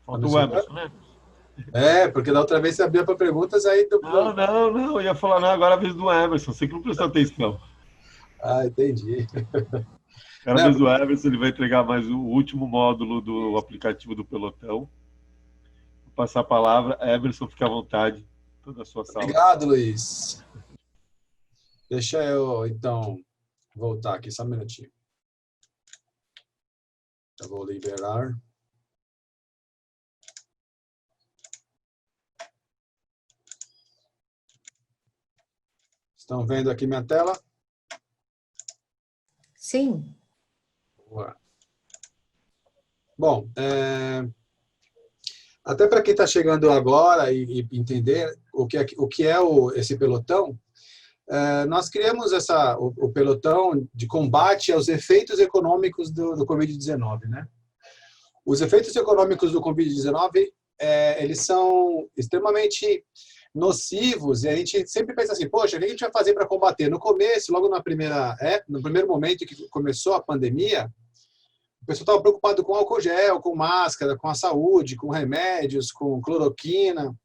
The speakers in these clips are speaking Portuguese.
Tá Falta me o escutando? Emerson, né? Porque da outra vez você abriu para perguntas, aí... Não, eu ia falar, não, agora é a vez do Emerson, você que não prestou atenção. Ah, entendi. Agora é a Não, vez do Emerson, ele vai entregar mais o último módulo do aplicativo do Pelotão. Vou passar a palavra, Emerson, fique à vontade, toda a sua sala. obrigado, Luiz. Deixa eu, então, voltar aqui, só um minutinho. Eu vou liberar. Estão vendo aqui minha tela? Sim. Boa. Bom, até para quem está chegando agora e entender o que é esse pelotão, nós criamos o pelotão de combate aos efeitos econômicos do Covid-19, né? Os efeitos econômicos do Covid-19, eles são extremamente nocivos, e a gente sempre pensa assim, poxa, o que a gente vai fazer para combater? No começo, logo no primeiro momento que começou a pandemia, o pessoal estava preocupado com álcool gel, com máscara, com a saúde, com remédios, com cloroquina.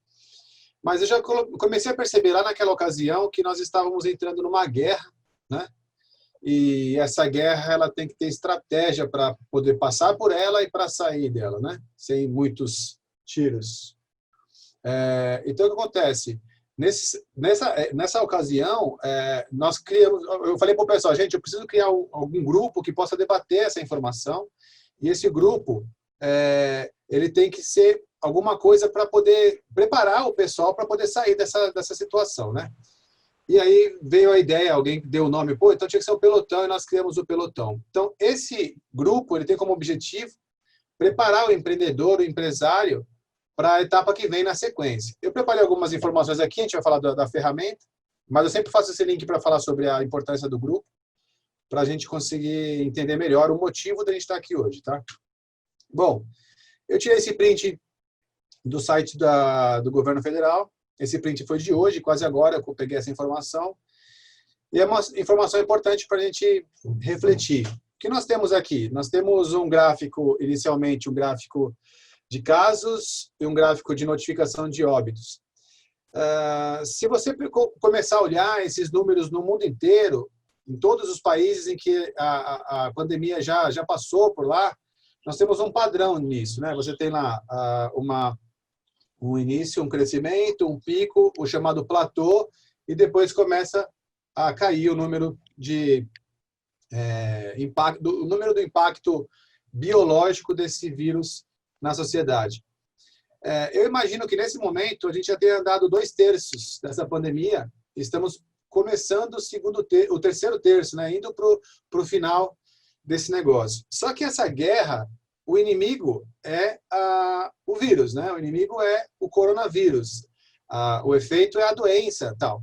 Mas eu já comecei a perceber lá naquela ocasião que nós estávamos entrando numa guerra, né? E essa guerra ela tem que ter estratégia para poder passar por ela e para sair dela, né? Sem muitos tiros. Então, o que acontece? Nessa ocasião, nós criamos. Eu falei para o pessoal, gente, eu preciso criar algum grupo que possa debater essa informação. E esse grupo, ele tem que ser alguma coisa para poder preparar o pessoal para poder sair dessa situação, né? E aí veio a ideia, alguém deu o nome, então tinha que ser o pelotão, e nós criamos o pelotão. Então, esse grupo, ele tem como objetivo preparar o empreendedor, o empresário, para a etapa que vem na sequência. Eu preparei algumas informações aqui, a gente vai falar da ferramenta, mas eu sempre faço esse link para falar sobre a importância do grupo, para a gente conseguir entender melhor o motivo da gente estar aqui hoje, tá? Bom, eu tirei esse print do site do governo federal. Esse print foi de hoje, quase agora que eu peguei essa informação. E é uma informação importante para a gente refletir. O que nós temos aqui? Nós temos um gráfico, inicialmente, um gráfico de casos e um gráfico de notificação de óbitos. Se você começar a olhar esses números no mundo inteiro, em todos os países em que a pandemia já passou por lá, nós temos um padrão nisso, né? Você tem lá um início, um crescimento, um pico, o chamado platô, e depois começa a cair o número de impacto, o número do impacto biológico desse vírus na sociedade. Eu imagino que nesse momento a gente já tenha andado 2/3 dessa pandemia, estamos começando o terceiro terço, né, indo para o final desse negócio. Só que essa guerra, o inimigo é o vírus, né? O inimigo é o coronavírus. O efeito é a doença, tal.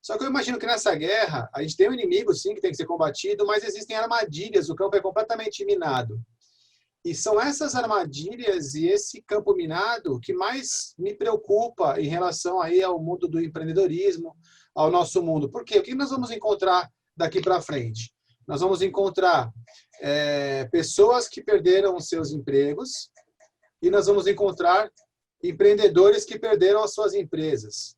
Só que eu imagino que nessa guerra, a gente tem um inimigo, sim, que tem que ser combatido, mas existem armadilhas, o campo é completamente minado. E são essas armadilhas e esse campo minado que mais me preocupa em relação aí ao mundo do empreendedorismo, ao nosso mundo. Por quê? O que nós vamos encontrar daqui para frente? Nós vamos encontrar pessoas que perderam os seus empregos e nós vamos encontrar empreendedores que perderam as suas empresas.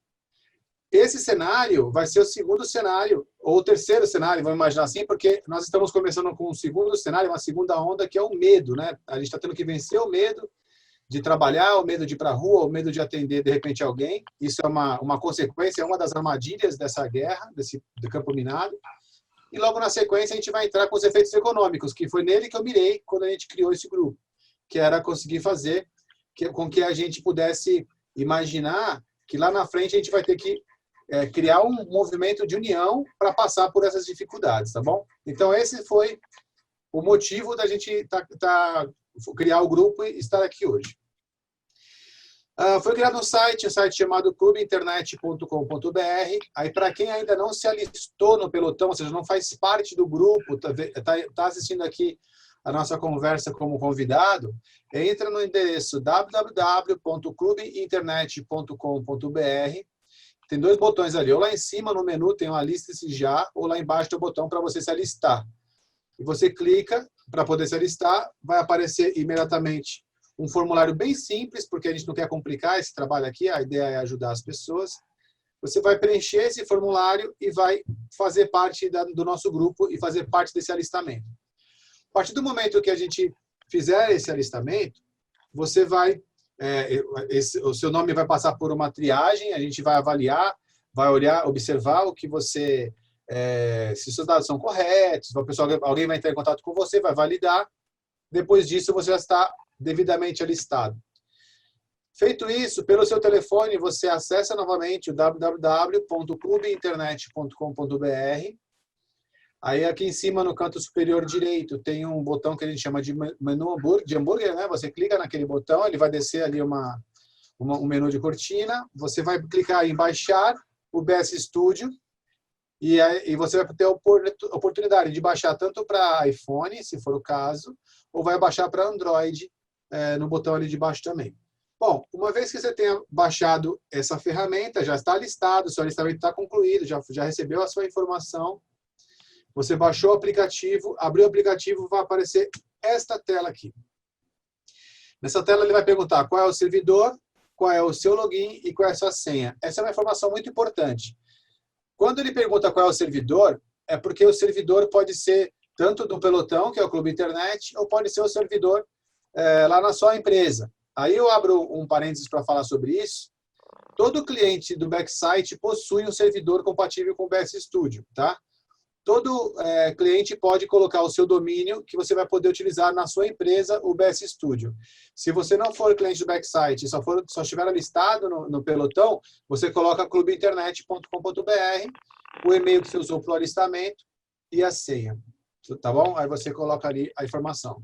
Esse cenário vai ser o segundo cenário, ou o terceiro cenário, vamos imaginar assim, porque nós estamos começando com um segundo cenário, uma segunda onda, que é o medo, né? A gente está tendo que vencer o medo de trabalhar, o medo de ir para a rua, o medo de atender, de repente, alguém. Isso é uma consequência, é uma das armadilhas dessa guerra, do campo minado. E logo na sequência a gente vai entrar com os efeitos econômicos, que foi nele que eu mirei quando a gente criou esse grupo, que era conseguir fazer com que a gente pudesse imaginar que lá na frente a gente vai ter que criar um movimento de união para passar por essas dificuldades, tá bom? Então, esse foi o motivo da gente criar o grupo e estar aqui hoje. Foi criado um site chamado clubeinternet.com.br. Aí, para quem ainda não se alistou no pelotão, ou seja, não faz parte do grupo, está assistindo aqui a nossa conversa como convidado, entra no endereço www.clubeinternet.com.br. Tem 2 botões ali, ou lá em cima no menu tem uma lista-se já, ou lá embaixo tem o botão para você se alistar. E você clica para poder se alistar, vai aparecer imediatamente um formulário bem simples, porque a gente não quer complicar esse trabalho aqui, a ideia é ajudar as pessoas. Você vai preencher esse formulário e vai fazer parte do nosso grupo e fazer parte desse alistamento. A partir do momento que a gente fizer esse alistamento, você vai, o seu nome vai passar por uma triagem, a gente vai avaliar, vai olhar, observar o que você, se os seus dados são corretos, alguém vai entrar em contato com você, vai validar. Depois disso, você já está devidamente alistado. Feito isso, pelo seu telefone, você acessa novamente o www.clubeinternet.com.br. Aí aqui em cima, no canto superior direito, tem um botão que a gente chama de menu de hambúrguer, né? Você clica naquele botão, ele vai descer ali um menu de cortina. Você vai clicar em baixar o BS Studio e você vai ter a oportunidade de baixar tanto para iPhone, se for o caso, ou vai baixar para Android no botão ali de baixo também. Bom, uma vez que você tenha baixado essa ferramenta, já está listado, seu alistamento está concluído, já recebeu a sua informação, você baixou o aplicativo, abriu o aplicativo, vai aparecer esta tela aqui. Nessa tela ele vai perguntar qual é o servidor, qual é o seu login e qual é a sua senha. Essa é uma informação muito importante. Quando ele pergunta qual é o servidor, é porque o servidor pode ser tanto do pelotão, que é o Clube Internet, ou pode ser o servidor lá na sua empresa. Aí eu abro um parênteses para falar sobre isso. Todo cliente do Backsite possui um servidor compatível com o BS Studio, tá? Todo cliente pode colocar o seu domínio que você vai poder utilizar na sua empresa, o BS Studio. Se você não for cliente do Backsite e só estiver listado no pelotão, você coloca clubeinternet.com.br, o e-mail que você usou para o alistamento e a senha. Tá bom? Aí você coloca ali a informação.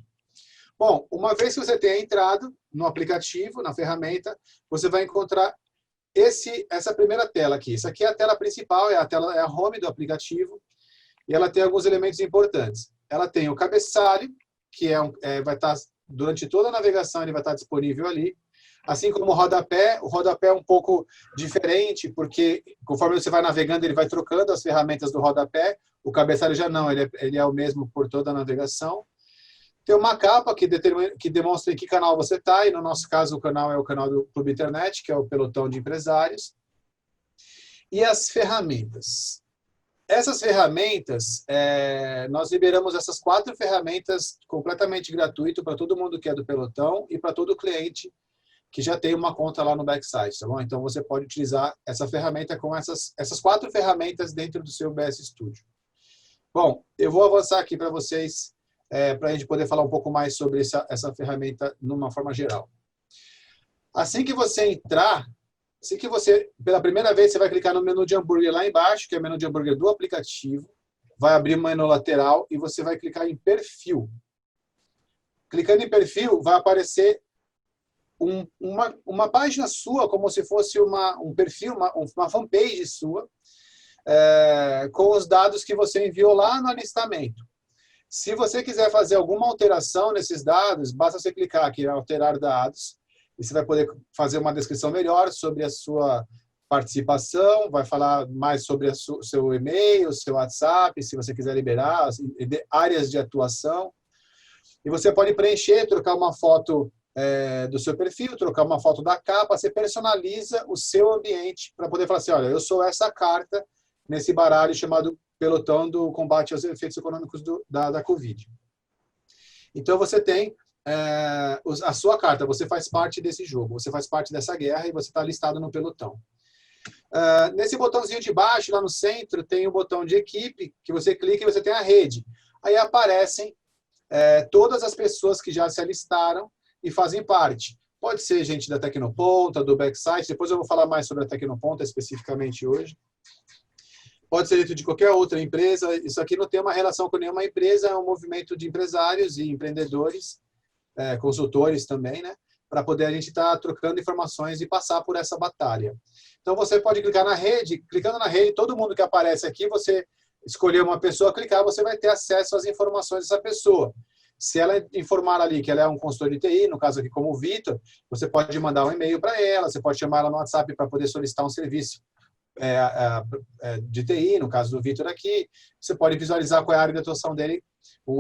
Bom, uma vez que você tenha entrado no aplicativo, na ferramenta, você vai encontrar essa primeira tela aqui. Essa aqui é a tela principal, é a home do aplicativo. E ela tem alguns elementos importantes. Ela tem o cabeçalho, que vai estar, durante toda a navegação, ele vai estar disponível ali. Assim como o rodapé é um pouco diferente, porque conforme você vai navegando, ele vai trocando as ferramentas do rodapé. O cabeçalho já não, ele é o mesmo por toda a navegação. Tem uma capa que demonstra em que canal você está, e no nosso caso o canal é o canal do Clube Internet, que é o pelotão de empresários. E as ferramentas. Essas ferramentas, nós liberamos essas 4 ferramentas completamente gratuito para todo mundo que é do pelotão e para todo cliente que já tem uma conta lá no Backsite, tá bom? Então você pode utilizar essa ferramenta com essas 4 ferramentas dentro do seu BS Studio. Bom, eu vou avançar aqui para vocês, para a gente poder falar um pouco mais sobre essa ferramenta numa forma geral. Assim que você entrar, pela primeira vez, você vai clicar no menu de hambúrguer lá embaixo, que é o menu de hambúrguer do aplicativo, vai abrir um menu lateral e você vai clicar em perfil. Clicando em perfil, vai aparecer uma página sua, como se fosse um perfil, uma fanpage sua, com os dados que você enviou lá no alistamento. Se você quiser fazer alguma alteração nesses dados, basta você clicar aqui em alterar dados, e você vai poder fazer uma descrição melhor sobre a sua participação, vai falar mais sobre o seu e-mail, o seu WhatsApp, se você quiser liberar, áreas de atuação. E você pode preencher, trocar uma foto do seu perfil, trocar uma foto da capa, você personaliza o seu ambiente para poder falar assim, olha, eu sou essa carta nesse baralho chamado Pelotão do Combate aos Efeitos Econômicos da Covid. Então você tem a sua carta, você faz parte desse jogo, você faz parte dessa guerra e você está listado no pelotão. Nesse botãozinho de baixo, lá no centro, tem o botão de equipe, que você clica e você tem a rede. Aí aparecem todas as pessoas que já se alistaram e fazem parte. Pode ser gente da Tecnoponta, do Backsite, depois eu vou falar mais sobre a Tecnoponta especificamente hoje. Pode ser dentro de qualquer outra empresa, isso aqui não tem uma relação com nenhuma empresa, é um movimento de empresários e empreendedores, consultores também, né? Para poder a gente estar trocando informações e passar por essa batalha. Então você pode clicar na rede, clicando na rede, todo mundo que aparece aqui, você escolher uma pessoa, clicar, você vai ter acesso às informações dessa pessoa. Se ela informar ali que ela é um consultor de TI, no caso aqui como o Vitor, você pode mandar um e-mail para ela, você pode chamar ela no WhatsApp para poder solicitar um serviço de TI, no caso do Vitor aqui, você pode visualizar qual é a área de atuação dele,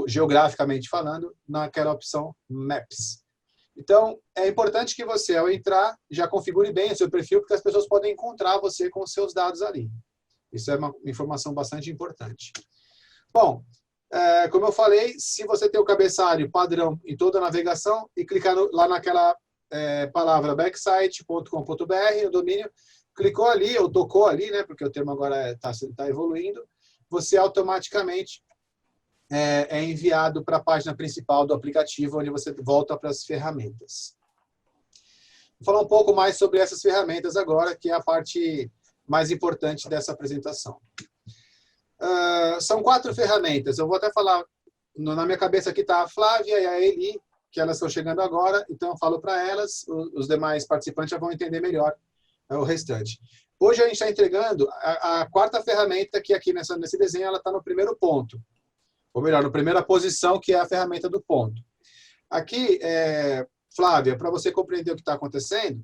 geograficamente falando, naquela opção Maps. Então, é importante que você, ao entrar, já configure bem o seu perfil, porque as pessoas podem encontrar você com os seus dados ali. Isso é uma informação bastante importante. Bom, como eu falei, se você tem o cabeçalho padrão em toda a navegação e clicar lá naquela palavra backsite.com.br, no domínio, clicou ali, ou tocou ali, né, porque o termo agora está evoluindo, você automaticamente é enviado para a página principal do aplicativo, onde você volta para as ferramentas. Vou falar um pouco mais sobre essas ferramentas agora, que é a parte mais importante dessa apresentação. São 4 ferramentas. Eu vou até falar, na minha cabeça aqui está a Flávia e a Eli, que elas estão chegando agora, então eu falo para elas, os demais participantes já vão entender melhor o restante. Hoje a gente está entregando a 4ª ferramenta, que aqui nesse desenho ela está no primeiro ponto. Ou melhor, na primeira posição, que é a ferramenta do ponto. Aqui, Flávia, para você compreender o que está acontecendo,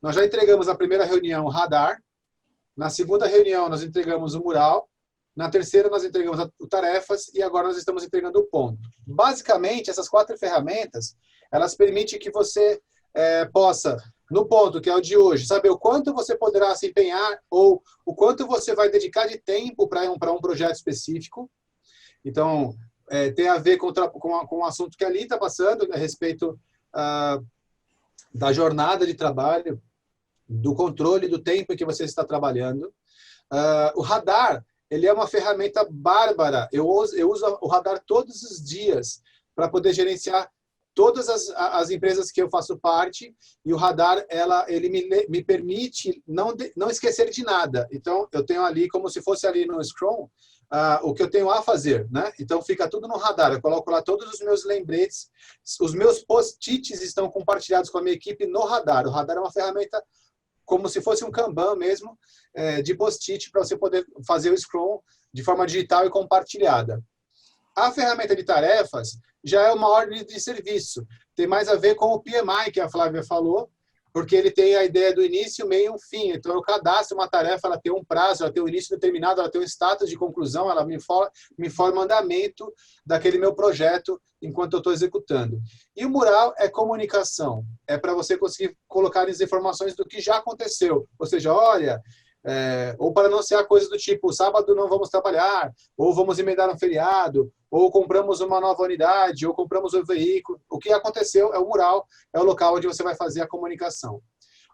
nós já entregamos na primeira reunião o radar, na segunda reunião nós entregamos o mural, na terceira nós entregamos o tarefas e agora nós estamos entregando o ponto. Basicamente, essas 4 ferramentas, elas permitem que você possa, no ponto, que é o de hoje, saber o quanto você poderá se empenhar ou o quanto você vai dedicar de tempo para um projeto específico. Então, tem a ver com o assunto que a Ali está passando, a respeito da jornada de trabalho, do controle do tempo em que você está trabalhando. O radar, ele é uma ferramenta bárbara. Eu uso o radar todos os dias para poder gerenciar todas as empresas que eu faço parte, e o radar ele me permite não esquecer de nada. Então, eu tenho ali, como se fosse ali no Scrum, o que eu tenho a fazer, né? Então, fica tudo no radar. Eu coloco lá todos os meus lembretes, os meus post-its estão compartilhados com a minha equipe no radar. O radar é uma ferramenta como se fosse um Kanban mesmo, de post-it, para você poder fazer o Scrum de forma digital e compartilhada. A ferramenta de tarefas já é uma ordem de serviço. Tem mais a ver com o PMI, que a Flávia falou, porque ele tem a ideia do início, meio e um fim. Então, eu cadastro uma tarefa, ela tem um prazo, ela tem um início determinado, ela tem um status de conclusão, ela me informa o andamento daquele meu projeto enquanto eu estou executando. E o mural é comunicação. É para você conseguir colocar as informações do que já aconteceu. Ou seja, olha, ou para anunciar coisas do tipo, sábado não vamos trabalhar, ou vamos emendar um feriado, ou compramos uma nova unidade, ou compramos um veículo. O que aconteceu é o mural, é o local onde você vai fazer a comunicação.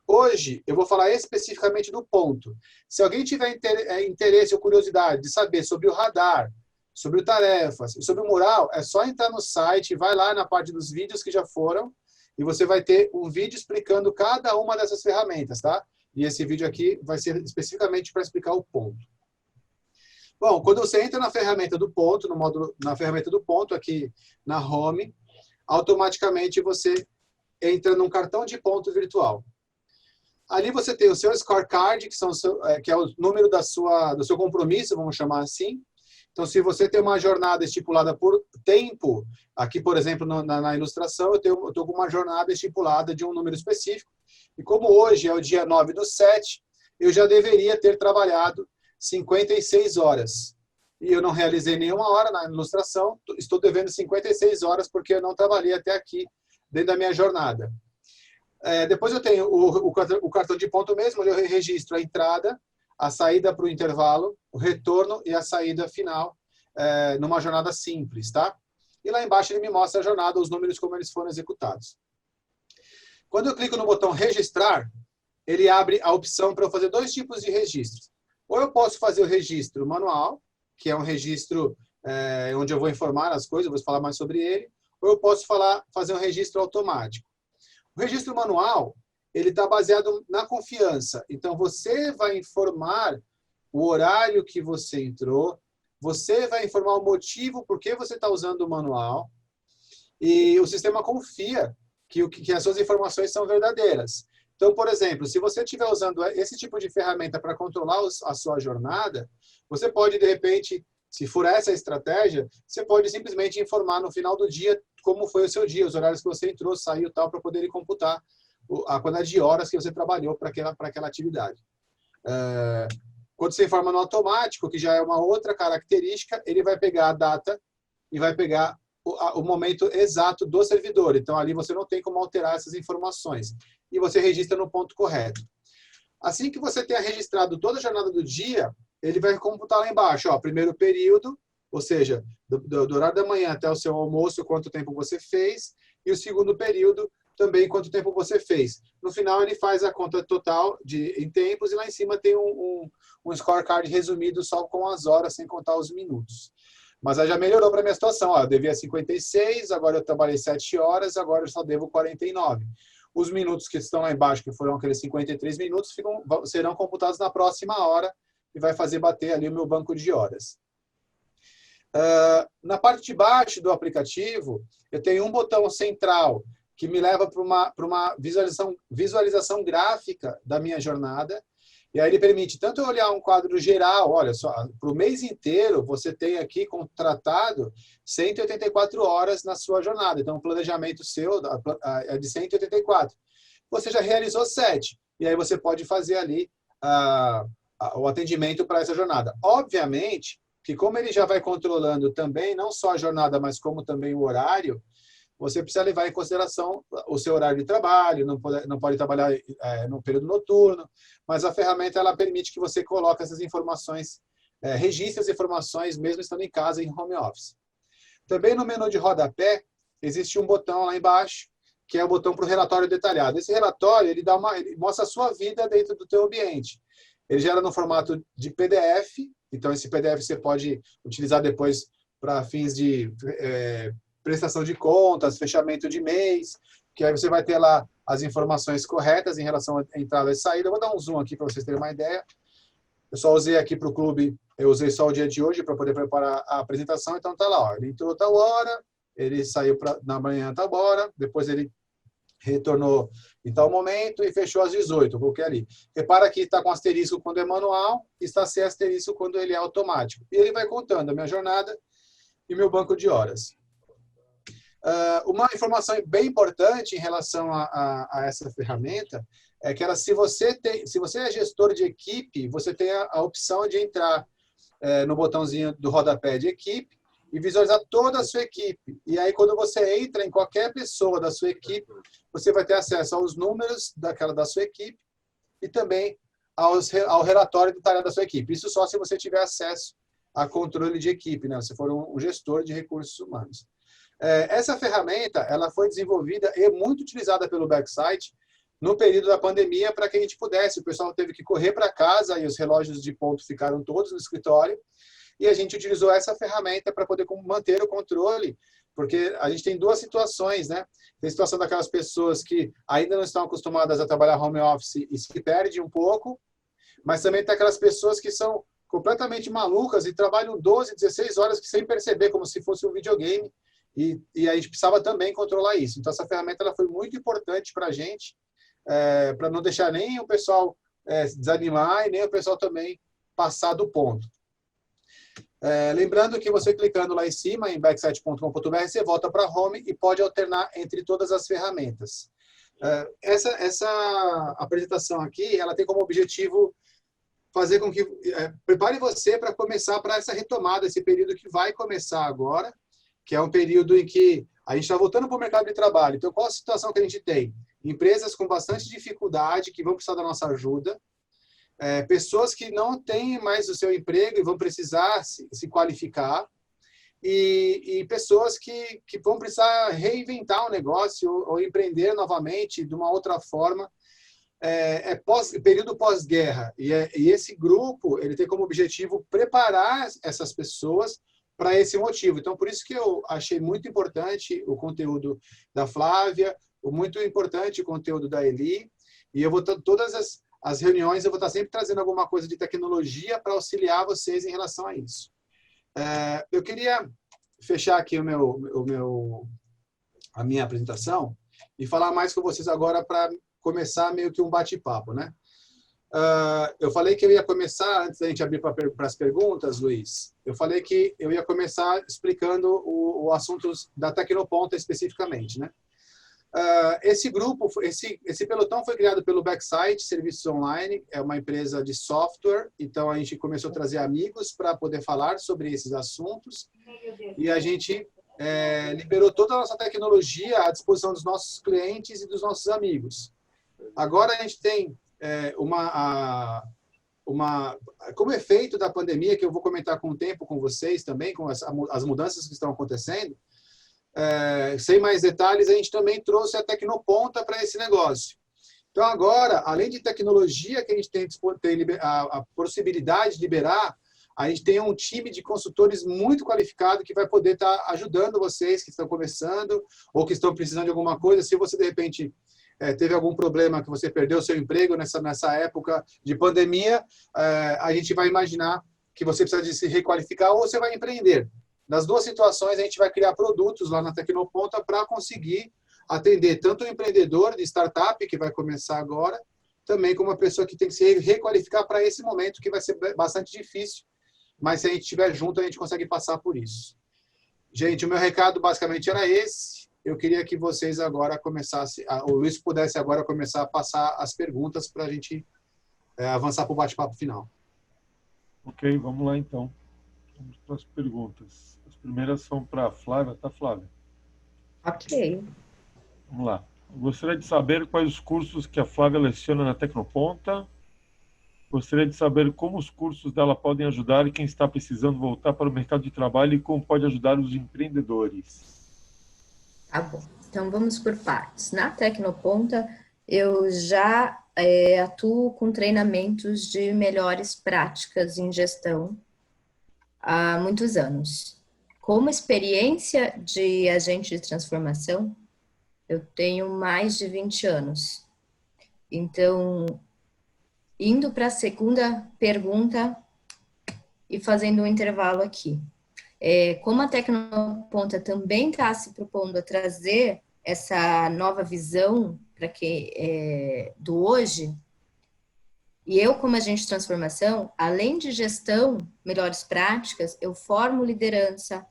Hoje, eu vou falar especificamente do ponto. Se alguém tiver interesse ou curiosidade de saber sobre o radar, sobre o tarefas e sobre o mural, é só entrar no site, vai lá na parte dos vídeos que já foram, e você vai ter um vídeo explicando cada uma dessas ferramentas, tá? E esse vídeo aqui vai ser especificamente para explicar o ponto. Bom, quando você entra na ferramenta do ponto, na ferramenta do ponto aqui na Home, automaticamente você entra num cartão de ponto virtual. Ali você tem o seu scorecard, que é o número do seu compromisso, vamos chamar assim. Então, se você tem uma jornada estipulada por tempo, aqui, por exemplo, na ilustração, eu estou com uma jornada estipulada de um número específico. E como hoje é o dia 9/7, eu já deveria ter trabalhado 56 horas. E eu não realizei nenhuma hora na ilustração, estou devendo 56 horas porque eu não trabalhei até aqui dentro da minha jornada. Depois eu tenho o cartão de ponto mesmo, eu registro a entrada, a saída para o intervalo, o retorno e a saída final numa jornada simples, tá? E lá embaixo ele me mostra a jornada, os números como eles foram executados. Quando eu clico no botão registrar, ele abre a opção para eu fazer 2 tipos de registros. Ou eu posso fazer o registro manual, que é um registro onde eu vou informar as coisas, vou falar mais sobre ele, ou eu posso fazer um registro automático. O registro manual, ele está baseado na confiança. Então, você vai informar o horário que você entrou, você vai informar o motivo por que você está usando o manual, e o sistema confia que as suas informações são verdadeiras. Então, por exemplo, se você estiver usando esse tipo de ferramenta para controlar a sua jornada, você pode, de repente, se for essa a estratégia, você pode simplesmente informar no final do dia como foi o seu dia, os horários que você entrou, saiu e tal, para poder computar a quantidade de horas que você trabalhou para aquela atividade. Quando você informa no automático, que já é uma outra característica, ele vai pegar a data e vai pegar o momento exato do servidor. Então, ali você não tem como alterar essas informações. E você registra no ponto correto. Assim que você tenha registrado toda a jornada do dia, ele vai computar lá embaixo, ó, primeiro período, ou seja, do horário da manhã até o seu almoço, quanto tempo você fez, e o segundo período, também quanto tempo você fez. No final, ele faz a conta total em tempos, e lá em cima tem um scorecard resumido só com as horas, sem contar os minutos. Mas aí já melhorou para a minha situação. Ó, eu devia 56, agora eu trabalhei 7 horas, agora eu só devo 49. Os minutos que estão lá embaixo, que foram aqueles 53 minutos, serão computados na próxima hora e vai fazer bater ali o meu banco de horas. Na parte de baixo do aplicativo, eu tenho um botão central que me leva para uma visualização gráfica da minha jornada. E aí ele permite tanto eu olhar um quadro geral, olha só, para o mês inteiro você tem aqui contratado 184 horas na sua jornada. Então, o planejamento seu é de 184. Você já realizou 7. E aí você pode fazer ali o atendimento para essa jornada. Obviamente que como ele já vai controlando também, não só a jornada, mas como também o horário, você precisa levar em consideração o seu horário de trabalho, não pode trabalhar no período noturno, mas a ferramenta ela permite que você coloque essas informações, registre as informações mesmo estando em casa, em home office. Também no menu de rodapé, existe um botão lá embaixo, que é o botão para o relatório detalhado. Esse relatório ele mostra a sua vida dentro do teu ambiente. Ele gera no formato de PDF, então esse PDF você pode utilizar depois para fins de prestação de contas, fechamento de mês, que aí você vai ter lá as informações corretas em relação à entrada e saída. Eu vou dar um zoom aqui para vocês terem uma ideia. Eu só usei aqui para o clube, eu usei só o dia de hoje para poder preparar a apresentação, então tá lá, ó, ele entrou tal hora, ele saiu na manhã tal hora, depois ele retornou em tal momento e fechou às 18, eu coloquei ali. Repara que está com asterisco quando é manual, está sem asterisco quando ele é automático. E ele vai contando a minha jornada e meu banco de horas. Uma informação bem importante em relação a essa ferramenta é que se você é gestor de equipe, você tem a opção de entrar no botãozinho do rodapé de equipe e visualizar toda a sua equipe. E aí, quando você entra em qualquer pessoa da sua equipe, você vai ter acesso aos números da sua equipe e também ao relatório detalhado da sua equipe. Isso só se você tiver acesso a controle de equipe, né? Se for um gestor de recursos humanos. Essa ferramenta ela foi desenvolvida e muito utilizada pelo Backsite no período da pandemia para que a gente pudesse. O pessoal teve que correr para casa e os relógios de ponto ficaram todos no escritório. E a gente utilizou essa ferramenta para poder manter o controle, porque a gente tem duas situações, né? Tem a situação daquelas pessoas que ainda não estão acostumadas a trabalhar home office e se perdem um pouco, mas também tem aquelas pessoas que são completamente malucas e trabalham 12, 16 horas sem perceber, como se fosse um videogame. E a gente precisava também controlar isso. Então, essa ferramenta ela foi muito importante para a gente, para não deixar nem o pessoal desanimar e nem o pessoal também passar do ponto. Lembrando que você clicando lá em cima, em backsite.com.br, você volta para Home e pode alternar entre todas as ferramentas. Essa apresentação aqui, ela tem como objetivo fazer com que prepare você para começar para essa retomada, esse período que vai começar agora, que é um período em que a gente está voltando para o mercado de trabalho. Então, qual a situação que a gente tem? Empresas com bastante dificuldade, que vão precisar da nossa ajuda, pessoas que não têm mais o seu emprego e vão precisar se qualificar, e pessoas que vão precisar reinventar o negócio ou empreender novamente de uma outra forma. Período pós-guerra, e esse grupo ele tem como objetivo preparar essas pessoas para esse motivo. Então, por isso que eu achei muito importante o conteúdo da Flávia, muito importante o conteúdo da Eli, e eu vou todas as reuniões eu vou estar sempre trazendo alguma coisa de tecnologia para auxiliar vocês em relação a isso. Eu queria fechar aqui a minha apresentação e falar mais com vocês agora para começar meio que um bate-papo, né? Eu falei que eu ia começar, antes da gente abrir para as perguntas, Luiz, eu falei que eu ia começar explicando o assunto da Tecnoponta especificamente, né? Esse grupo, esse pelotão foi criado pelo Backsite Serviços Online, é uma empresa de software, então a gente começou a trazer amigos para poder falar sobre esses assuntos, e a gente liberou toda a nossa tecnologia à disposição dos nossos clientes e dos nossos amigos. Agora a gente tem como efeito da pandemia, que eu vou comentar com o tempo com vocês também, com as mudanças que estão acontecendo, sem mais detalhes, a gente também trouxe a Tecnoponta para esse negócio. Então, agora, além de tecnologia que a gente tem a possibilidade de liberar, a gente tem um time de consultores muito qualificado que vai poder estar ajudando vocês que estão começando ou que estão precisando de alguma coisa. Se você, de repente, teve algum problema, que você perdeu seu emprego nessa época de pandemia, a gente vai imaginar que você precisa de se requalificar ou você vai empreender. Nas duas situações, a gente vai criar produtos lá na Tecnoponta para conseguir atender tanto o empreendedor de startup, que vai começar agora, também como uma pessoa que tem que se requalificar para esse momento, que vai ser bastante difícil, mas se a gente estiver junto, a gente consegue passar por isso. Gente, o meu recado basicamente era esse. Eu queria que vocês agora começassem, o Luiz pudesse agora começar a passar as perguntas para a gente avançar para o bate-papo final. Ok, vamos lá então. Vamos para as perguntas. As primeiras são para a Flávia, tá, Flávia? Ok. Vamos lá. Eu gostaria de saber quais os cursos que a Flávia leciona na Tecnoponta. Gostaria de saber como os cursos dela podem ajudar quem está precisando voltar para o mercado de trabalho e como pode ajudar os empreendedores. Tá bom. Então, vamos por partes. Na Tecnoponta, eu já atuo com treinamentos de melhores práticas em gestão há muitos anos. Como experiência de agente de transformação, eu tenho mais de 20 anos. Então, indo para a segunda pergunta e fazendo um intervalo aqui. Como a Tecnoponta também está se propondo a trazer essa nova visão do hoje, e eu, como agente de transformação, além de gestão, melhores práticas, eu formo liderança,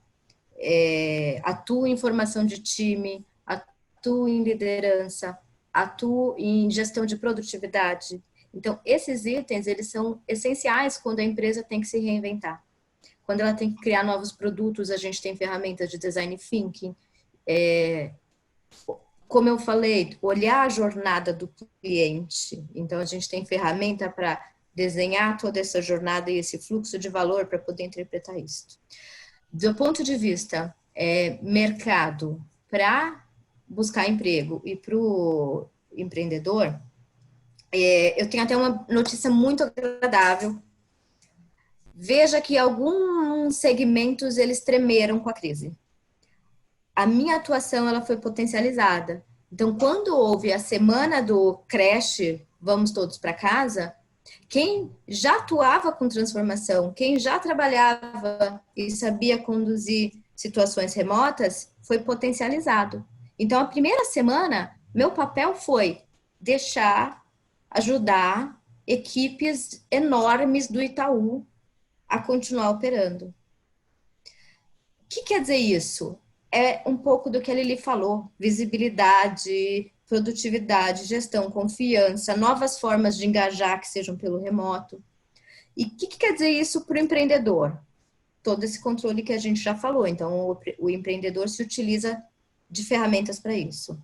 atuo em formação de time, atuo em liderança, atuo em gestão de produtividade. Então, esses itens, eles são essenciais quando a empresa tem que se reinventar. Quando ela tem que criar novos produtos, a gente tem ferramentas de design thinking. Como eu falei, olhar a jornada do cliente. Então, a gente tem ferramenta para desenhar toda essa jornada e esse fluxo de valor para poder interpretar isso. Do ponto de vista mercado, para buscar emprego e para o empreendedor, eu tenho até uma notícia muito agradável. Veja que alguns segmentos, eles tremeram com a crise. A minha atuação, ela foi potencializada. Então, quando houve a semana do creche, vamos todos para casa, quem já atuava com transformação, quem já trabalhava e sabia conduzir situações remotas, foi potencializado. Então, a primeira semana, meu papel foi ajudar equipes enormes do Itaú a continuar operando. O que quer dizer isso? É um pouco do que a Lili falou: visibilidade, produtividade, gestão, confiança, novas formas de engajar que sejam pelo remoto. E o que quer dizer isso para o empreendedor? Todo esse controle que a gente já falou. Então, o empreendedor se utiliza de ferramentas para isso.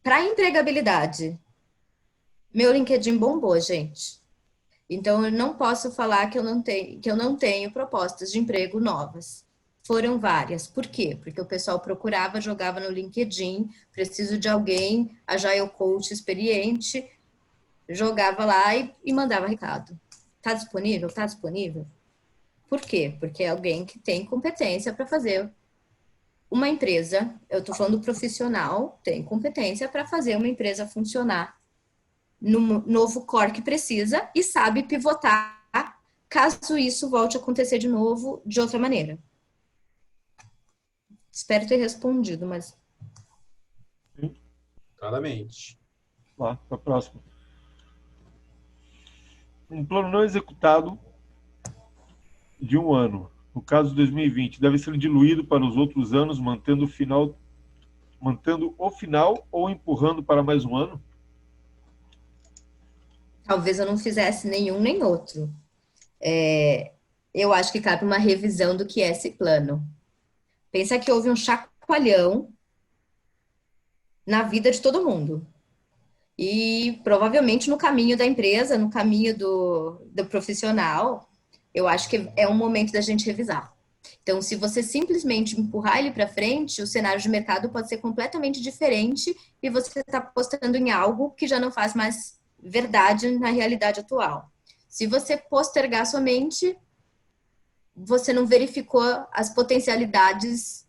Para a empregabilidade, meu LinkedIn bombou, gente. Então, eu não posso falar que eu não tenho propostas de emprego novas. Foram várias. Por quê? Porque o pessoal procurava, jogava no LinkedIn, preciso de alguém, Agile Coach experiente, jogava lá e mandava recado. Está disponível? Está disponível? Por quê? Porque é alguém que tem competência para fazer uma empresa, eu estou falando profissional, tem competência para fazer uma empresa funcionar no novo core que precisa e sabe pivotar caso isso volte a acontecer de novo de outra maneira. Espero ter respondido, mas... Sim. Claramente. Lá, para a próxima. Um plano não executado de um ano, no caso de 2020, deve ser diluído para os outros anos, mantendo o final ou empurrando para mais um ano? Talvez eu não fizesse nenhum nem outro. Eu acho que cabe uma revisão do que é esse plano. Pensa que houve um chacoalhão na vida de todo mundo. E provavelmente no caminho da empresa, no caminho do profissional, eu acho que é um momento da gente revisar. Então, se você simplesmente empurrar ele para frente, o cenário de mercado pode ser completamente diferente e você está apostando em algo que já não faz mais verdade na realidade atual. Se você postergar somente, você não verificou as potencialidades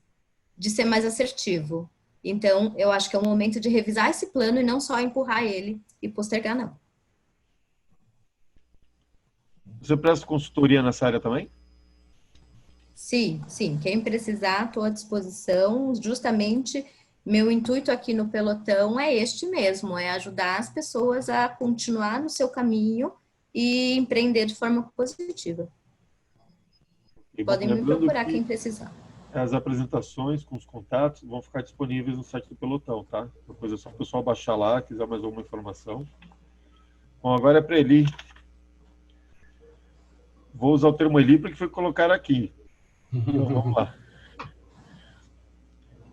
de ser mais assertivo. Então, eu acho que é o momento de revisar esse plano e não só empurrar ele e postergar, não. Você presta consultoria nessa área também? Sim, sim. Quem precisar, estou à disposição. Justamente, meu intuito aqui no Pelotão é este mesmo, é ajudar as pessoas a continuar no seu caminho e empreender de forma positiva. E, bom, Podem me lembrando procurar quem que precisar. as apresentações com os contatos vão ficar disponíveis no site do Pelotão, tá? Depois é só o pessoal baixar lá, quiser mais alguma informação. Bom, agora é para Eli. Vou usar o termo Eli porque foi colocar aqui. Então, vamos lá.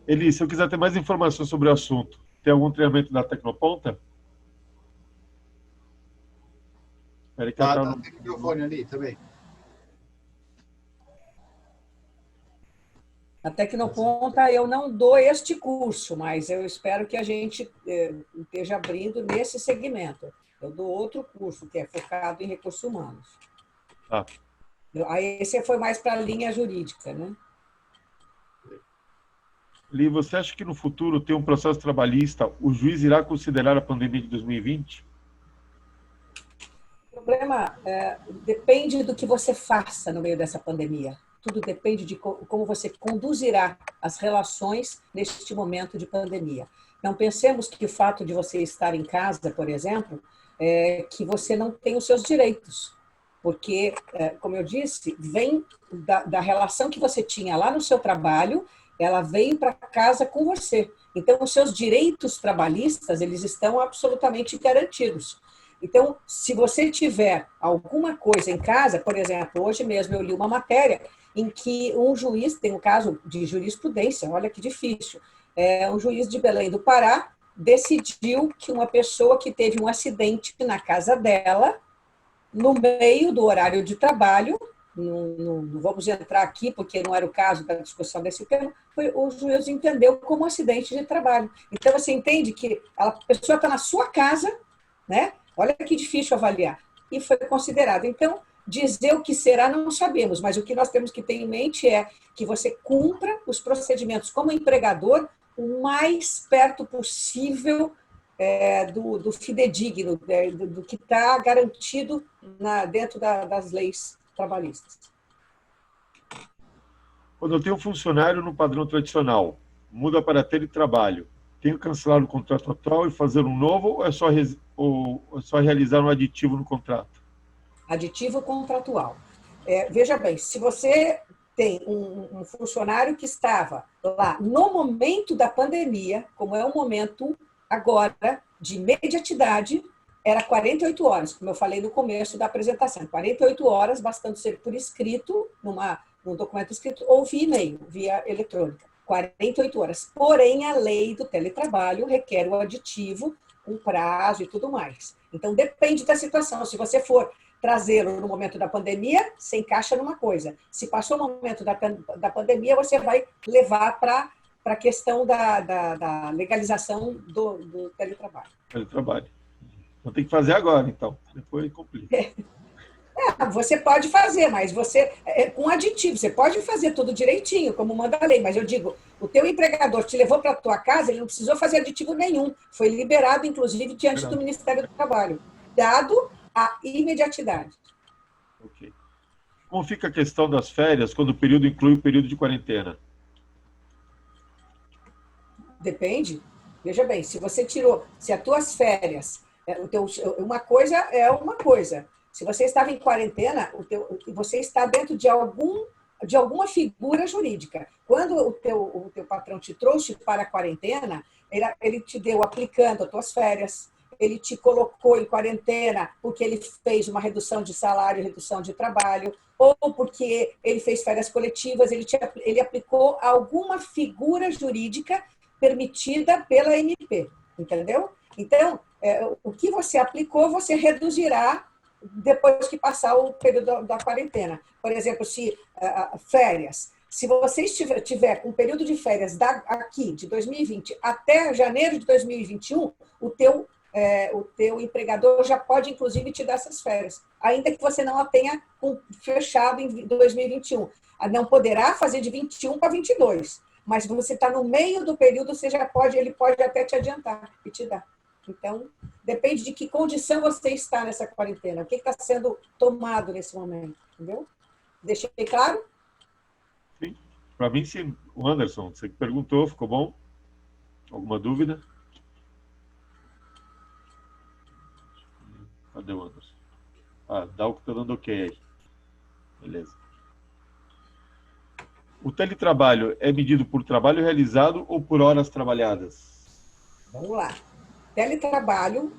Eli, se eu quiser ter mais informações sobre o assunto, tem algum treinamento da Tecnoponta? Espera que Tá, tem o microfone ali também. Na Tecnoponta eu não dou este curso, mas eu espero que a gente esteja abrindo nesse segmento. Eu dou outro curso, que é focado em recursos humanos. Ah. Aí esse foi mais para a linha jurídica, né? Li, você acha que no futuro tem um processo trabalhista, o juiz irá considerar a pandemia de 2020? O problema depende do que você faça no meio dessa pandemia. Tudo depende de como você conduzirá as relações neste momento de pandemia. Não pensemos que o fato de você estar em casa, por exemplo, é que você não tem os seus direitos. Porque, como eu disse, vem da relação que você tinha lá no seu trabalho, ela veio para casa com você. Então, os seus direitos trabalhistas, eles estão absolutamente garantidos. Então, se você tiver alguma coisa em casa, por exemplo, hoje mesmo eu li uma matéria em que um juiz, tem um caso de jurisprudência, olha que difícil, um juiz de Belém do Pará decidiu que uma pessoa que teve um acidente na casa dela, no meio do horário de trabalho, não vamos entrar aqui porque não era o caso da discussão desse tema, o juiz entendeu como acidente de trabalho. Então, você entende que a pessoa está na sua casa, né? Olha que difícil avaliar. E foi considerado. Então, dizer o que será não sabemos, mas o que nós temos que ter em mente é que você cumpra os procedimentos como empregador o mais perto possível do fidedigno, do que está garantido dentro das leis trabalhistas. Quando eu tenho um funcionário no padrão tradicional, muda para teletrabalho, tenho que cancelar o contrato atual e fazer um novo ou é só realizar um aditivo no contrato? Aditivo contratual. Veja bem, se você tem um funcionário que estava lá no momento da pandemia, como é um momento agora de imediatidade, era 48 horas, como eu falei no começo da apresentação. 48 horas, bastando ser por escrito, num documento escrito, ou via e-mail, via eletrônica. 48 horas. Porém, a lei do teletrabalho requer o aditivo, um prazo e tudo mais. Então, depende da situação. Se você for trazê-lo no momento da pandemia, você encaixa numa coisa. Se passou o momento da pandemia, você vai levar para a questão da legalização do teletrabalho. Teletrabalho. Então tem que fazer agora, então. Depois complica. Você pode fazer, mas você com aditivo, você pode fazer tudo direitinho, como manda a lei, mas eu digo, o teu empregador te levou para a tua casa, ele não precisou fazer aditivo nenhum, foi liberado, inclusive, diante do Ministério do Trabalho, dado a imediatidade. Ok. Como fica a questão das férias quando o período inclui o período de quarentena? Depende. Veja bem, se você tirou, se as tuas férias, uma coisa é uma coisa. Se você estava em quarentena, você está dentro de alguma figura jurídica. Quando o teu patrão te trouxe para a quarentena, ele te deu aplicando as tuas férias, ele te colocou em quarentena porque ele fez uma redução de salário, redução de trabalho, ou porque ele fez férias coletivas, ele aplicou alguma figura jurídica permitida pela MP, entendeu? Então, o que você aplicou, você reduzirá depois que passar o período da quarentena. Por exemplo, se férias, se você tiver com um período de férias aqui, de 2020 até janeiro de 2021, o teu empregador já pode, inclusive, te dar essas férias, ainda que você não a tenha fechado em 2021. Não poderá fazer de 21 para 22, mas você está no meio do período, ele pode até te adiantar e te dar. Então, depende de que condição você está nessa quarentena, o que está sendo tomado nesse momento, entendeu? Deixei claro? Sim. Para mim, sim. O Anderson, você que perguntou, ficou bom? Alguma dúvida? Cadê o Anderson? Dalco está dando ok aí. Beleza. O teletrabalho é medido por trabalho realizado ou por horas trabalhadas? Vamos lá. Teletrabalho,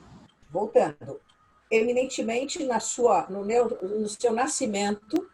voltando, eminentemente no seu nascimento,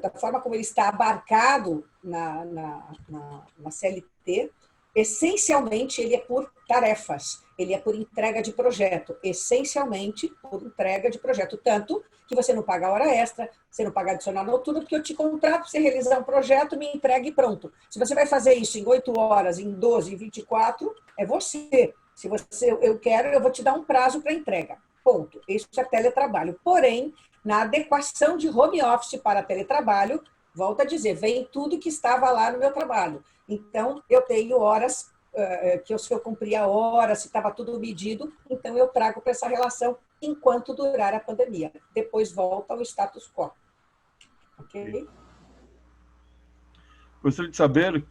da forma como ele está abarcado na CLT, essencialmente ele é por tarefas, ele é por entrega de projeto, essencialmente por entrega de projeto, tanto que você não paga hora extra, você não paga adicional noturno, porque eu te contrato para você realizar um projeto, me entregue e pronto. Se você vai fazer isso em 8 horas, em 12, em 24, é você. Se eu vou te dar um prazo para entrega. Ponto. Isso é teletrabalho. Porém, na adequação de home office para teletrabalho, volto a dizer, vem tudo que estava lá no meu trabalho. Então, eu tenho horas, se eu cumpria a hora, se estava tudo medido, então eu trago para essa relação enquanto durar a pandemia. Depois volta ao status quo. Ok? Gostaria de saber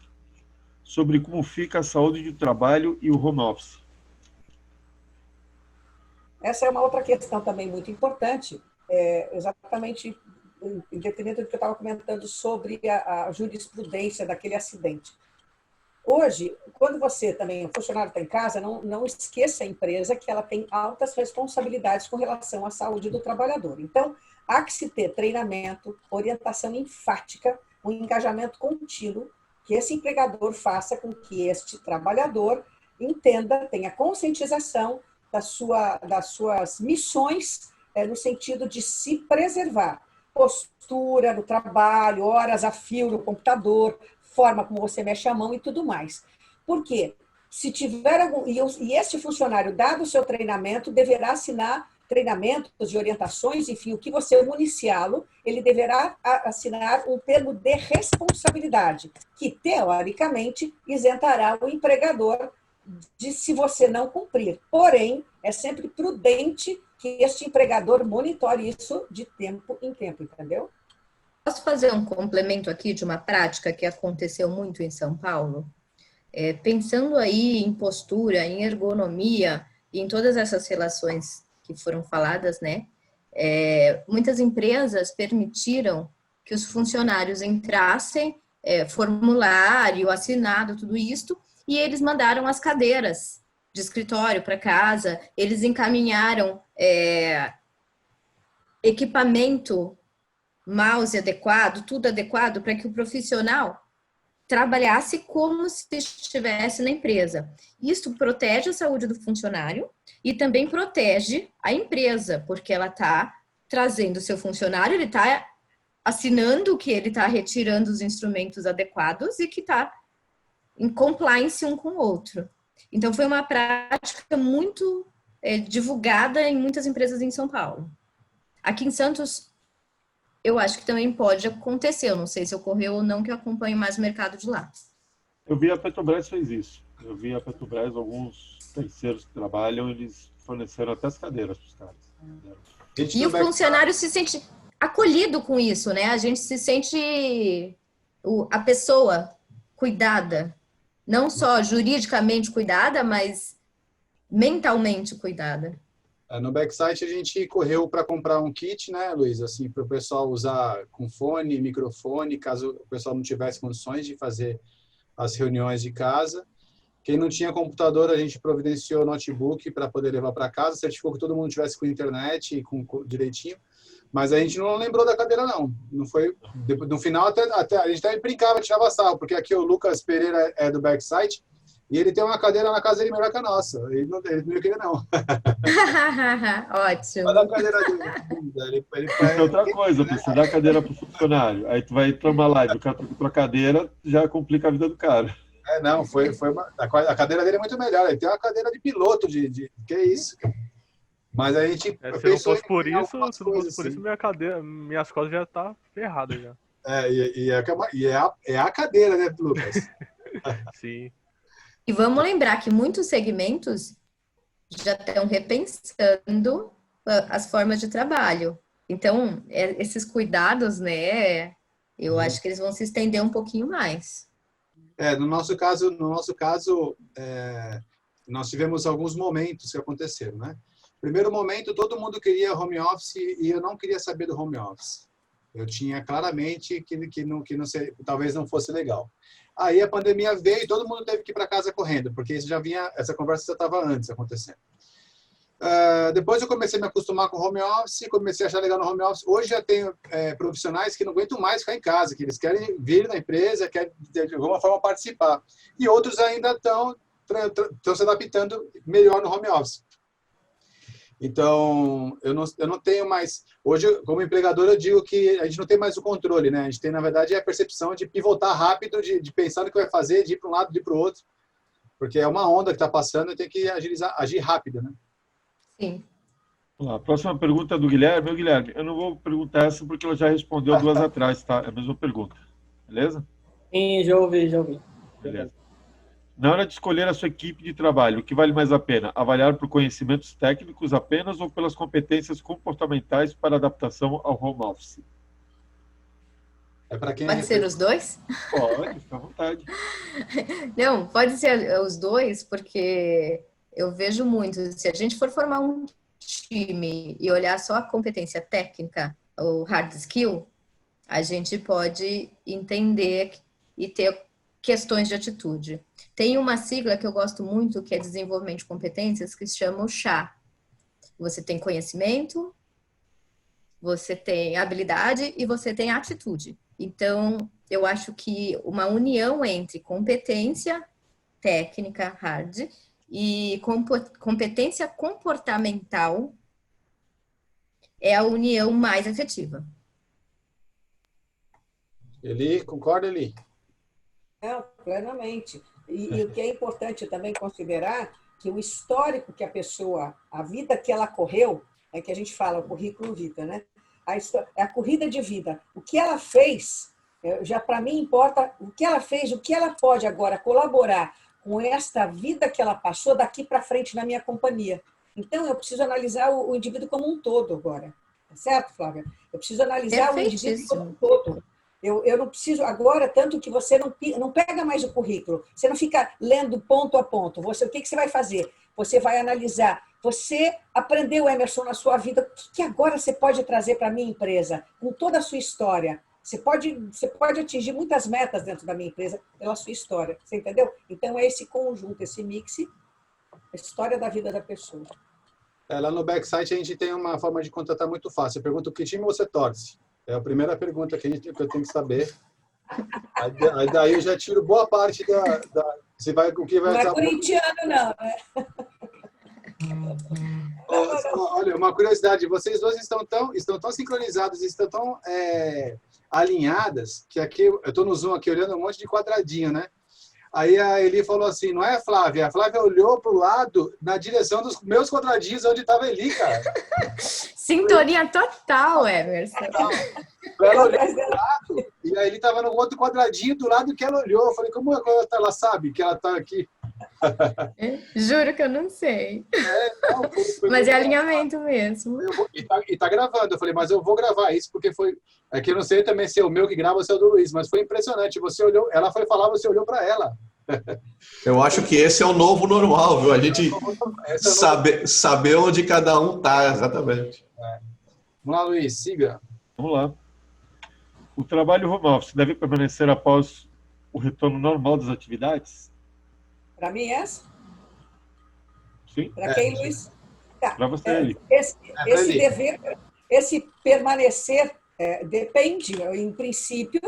sobre como fica a saúde do trabalho e o home office. Essa é uma outra questão também muito importante, exatamente em detrimento do que eu estava comentando sobre a jurisprudência daquele acidente. Hoje, quando você também, o funcionário está em casa, não esqueça a empresa que ela tem altas responsabilidades com relação à saúde do trabalhador. Então, há que se ter treinamento, orientação enfática, um engajamento contínuo, que esse empregador faça com que este trabalhador entenda, tenha conscientização das suas missões, no sentido de se preservar. Postura no trabalho, horas a fio no computador, forma como você mexe a mão e tudo mais. Por quê? Se tiver e este funcionário, dado o seu treinamento, deverá assinar treinamentos e orientações, enfim, o que você municiá-lo, ele deverá assinar um termo de responsabilidade, que, teoricamente, isentará o empregador se você não cumprir. Porém, é sempre prudente que este empregador monitore isso de tempo em tempo, entendeu? Posso fazer um complemento aqui de uma prática que aconteceu muito em São Paulo? Pensando aí em postura, em ergonomia, e em todas essas relações que foram faladas, né? Muitas empresas permitiram que os funcionários entrassem, formulário, assinado, tudo isso, e eles mandaram as cadeiras de escritório para casa, eles encaminharam equipamento, mouse adequado, tudo adequado para que o profissional trabalhasse como se estivesse na empresa. Isso protege a saúde do funcionário e também protege a empresa, porque ela está trazendo o seu funcionário, ele está assinando que ele está retirando os instrumentos adequados e que está em compliance um com o outro. Então, foi uma prática muito divulgada em muitas empresas em São Paulo. Aqui em Santos, eu acho que também pode acontecer. Eu não sei se ocorreu ou não, que eu acompanho mais o mercado de lá. Eu vi a Petrobras fez isso. Eu vi a Petrobras, alguns terceiros que trabalham, eles forneceram até as cadeiras para os caras. E o funcionário se sente acolhido com isso, né? A gente se sente a pessoa cuidada. Não só juridicamente cuidada, mas mentalmente cuidada. No Backsite a gente correu para comprar um kit, né, Luiz, assim, para o pessoal usar com fone, microfone, caso o pessoal não tivesse condições de fazer as reuniões de casa, Quem não tinha computador, a gente providenciou notebook para poder levar para casa, certificou que todo mundo tivesse com internet e direitinho. Mas a gente não lembrou da cadeira, não. Não foi. No final, até a gente até brincava, tirava sarro, porque aqui o Lucas Pereira é do Backside e ele tem uma cadeira na casa dele melhor que a nossa. Ele não queria, não. Ótimo. Olha a cadeira dele. Isso é outra coisa, você dá a cadeira pro funcionário, aí tu vai entrar numa live, o cara tá com tua cadeira, já complica a vida do cara. Não, a cadeira dele é muito melhor. Ele tem uma cadeira de piloto, que é isso, cara. Mas a gente se não fosse por isso, assim. minhas costas já tá ferrada já. É a cadeira, né, Lucas? Sim. E vamos lembrar que muitos segmentos já estão repensando as formas de trabalho. Então, esses cuidados, né, eu acho que eles vão se estender um pouquinho mais. No nosso caso, nós tivemos alguns momentos que aconteceram, né? Primeiro momento, todo mundo queria home office e eu não queria saber do home office. Eu tinha claramente que não seria, talvez não fosse legal. Aí a pandemia veio e todo mundo teve que ir para casa correndo, porque essa conversa já estava antes acontecendo. Depois eu comecei a me acostumar com home office, comecei a achar legal no home office. Hoje já tenho profissionais que não aguentam mais ficar em casa, que eles querem vir na empresa, querem de alguma forma participar. E outros ainda estão se adaptando melhor no home office. Então, eu não tenho mais... Hoje, como empregador, eu digo que a gente não tem mais o controle, né? A gente tem, na verdade, a percepção de pivotar rápido, de pensar no que vai fazer, de ir para um lado, de ir para o outro. Porque é uma onda que está passando e tem que agir rápido, né? Sim. A próxima pergunta é do Guilherme. Guilherme, eu não vou perguntar essa porque ela já respondeu duas atrás, tá? É a mesma pergunta. Beleza? Sim, já ouvi. Beleza. Na hora de escolher a sua equipe de trabalho, o que vale mais a pena? Avaliar por conhecimentos técnicos apenas ou pelas competências comportamentais para adaptação ao home office? Pode ser os dois? Pode, fica à vontade. Não, pode ser os dois, porque eu vejo muito, se a gente for formar um time e olhar só a competência técnica, o hard skill, a gente pode entender e ter questões de atitude. Tem uma sigla que eu gosto muito, que é desenvolvimento de competências, que se chama o CHA. Você tem conhecimento, você tem habilidade e você tem atitude. Então, eu acho que uma união entre competência técnica, hard, e competência comportamental é a união mais efetiva. Eli, concorda, Eli? Plenamente. E o que é importante também considerar que o histórico que a vida que ela correu, é que a gente fala, o currículo vitae, né? É a corrida de vida. O que ela fez, já para mim importa o que ela fez, o que ela pode agora colaborar com esta vida que ela passou daqui para frente na minha companhia. Então, eu preciso analisar o indivíduo como um todo agora. Certo, Flávia? Eu preciso analisar o indivíduo como um todo. Eu não preciso agora, tanto que você não pega mais o currículo, você não fica lendo ponto a ponto. O que você vai fazer? Você vai analisar. Você aprendeu, Emerson, na sua vida, o que agora você pode trazer para a minha empresa, com toda a sua história? Você pode atingir muitas metas dentro da minha empresa pela sua história, você entendeu? Então, é esse conjunto, esse mix, a história da vida da pessoa. Lá no Backside, a gente tem uma forma de contratar muito fácil. Eu pergunto que time você torce. É a primeira pergunta que eu tenho que saber. Aí daí eu já tiro boa parte você vai, o que vai não é corintiano, não, né? Olha, uma curiosidade. Vocês dois estão tão sincronizados, estão tão alinhadas, que aqui eu estou no Zoom aqui olhando um monte de quadradinho, né? Aí a Eli falou assim, não é a Flávia? A Flávia olhou para o lado, na direção dos meus quadradinhos, onde estava a Eli, cara. Sintonia total, Emerson. Ela olhou para o lado, e aí ele estava no outro quadradinho do lado que ela olhou. Eu falei, como ela sabe que ela está aqui? Juro que eu não sei. Foi mas é alinhamento mesmo. E tá gravando. Eu falei, mas eu vou gravar isso, porque foi... É que eu não sei também se é o meu que grava ou se é o do Luiz, mas foi impressionante. Você olhou, ela foi falar, você olhou para ela. Eu acho que esse é o novo normal, viu? A gente saber onde cada um tá, exatamente. Vamos lá, Luiz, siga. Vamos lá. O trabalho home office deve permanecer após o retorno normal das atividades? Para mim, essa? Sim, Para quem, Luiz? Tá. para você, Eli. Esse dever, esse permanecer, depende, em princípio.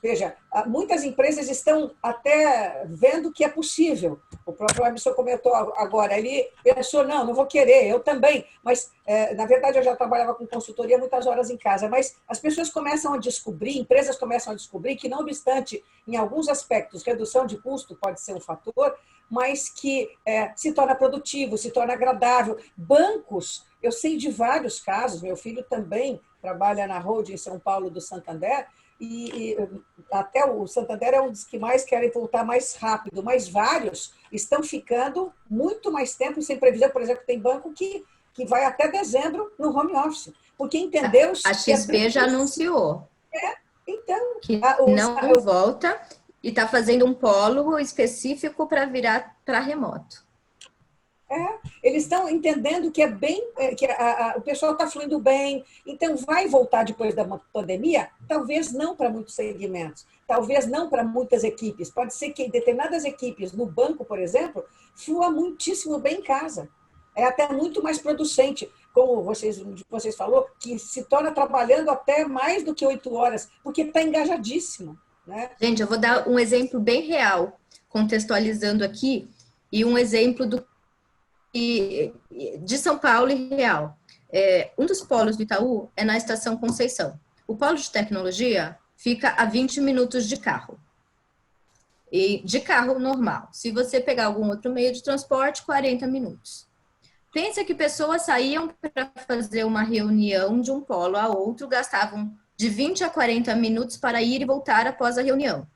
Veja, muitas empresas estão até vendo que é possível. O próprio Emerson comentou agora, ele pensou, não vou querer, eu também. Mas, na verdade, eu já trabalhava com consultoria muitas horas em casa, mas as pessoas começam a descobrir, empresas começam a descobrir que, não obstante, em alguns aspectos, redução de custo pode ser um fator, mas que se torna produtivo, se torna agradável. Bancos, eu sei de vários casos, meu filho também trabalha na holding em São Paulo do Santander, e até o Santander é um dos que mais querem voltar mais rápido, mas vários estão ficando muito mais tempo sem previsão. Por exemplo, tem banco que vai até dezembro no home office, porque entendeu... A XP já anunciou. Então... Que não volta e está fazendo um polo específico para virar para remoto. Eles estão entendendo que o pessoal está fluindo bem, então vai voltar depois da pandemia? Talvez não para muitos segmentos, talvez não para muitas equipes. Pode ser que em determinadas equipes, no banco, por exemplo, flua muitíssimo bem em casa. É até muito mais producente, como vocês falou, que se torna trabalhando até mais do que 8 horas, porque está engajadíssimo. Né? Gente, eu vou dar um exemplo bem real, contextualizando aqui, e um exemplo de São Paulo e real. Um dos polos do Itaú é na Estação Conceição. O polo de tecnologia fica a 20 minutos de carro. E de carro normal. Se você pegar algum outro meio de transporte, 40 minutos. Pensa que pessoas saíam para fazer uma reunião de um polo a outro, gastavam de 20 a 40 minutos para ir e voltar após a reunião.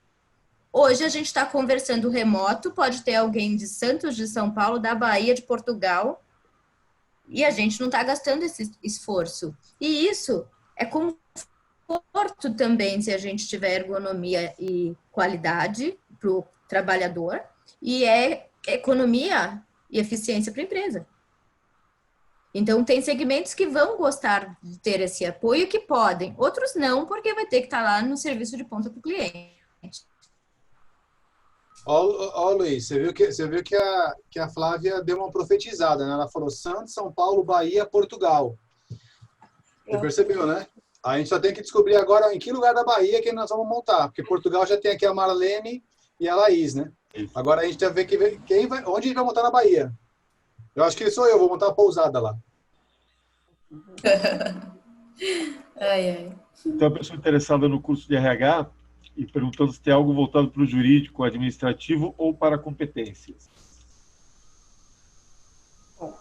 Hoje a gente está conversando remoto, pode ter alguém de Santos, de São Paulo, da Bahia, de Portugal, e a gente não está gastando esse esforço. E isso é conforto também, se a gente tiver ergonomia e qualidade para o trabalhador, e é economia e eficiência para a empresa. Então, tem segmentos que vão gostar de ter esse apoio, que podem, outros não, porque vai ter que estar lá no serviço de ponta para o cliente. Luiz, você viu que a Flávia deu uma profetizada, né? Ela falou Santos, São Paulo, Bahia, Portugal. Você percebeu, né? A gente só tem que descobrir agora em que lugar da Bahia que nós vamos montar, porque Portugal já tem aqui a Marlene e a Laís, né? Agora a gente vai ver onde a gente vai montar na Bahia. Eu acho que sou eu, vou montar a pousada lá. Então, a pessoa interessada no curso de RH e perguntando se tem algo voltado para o jurídico, administrativo ou para competências. Bom,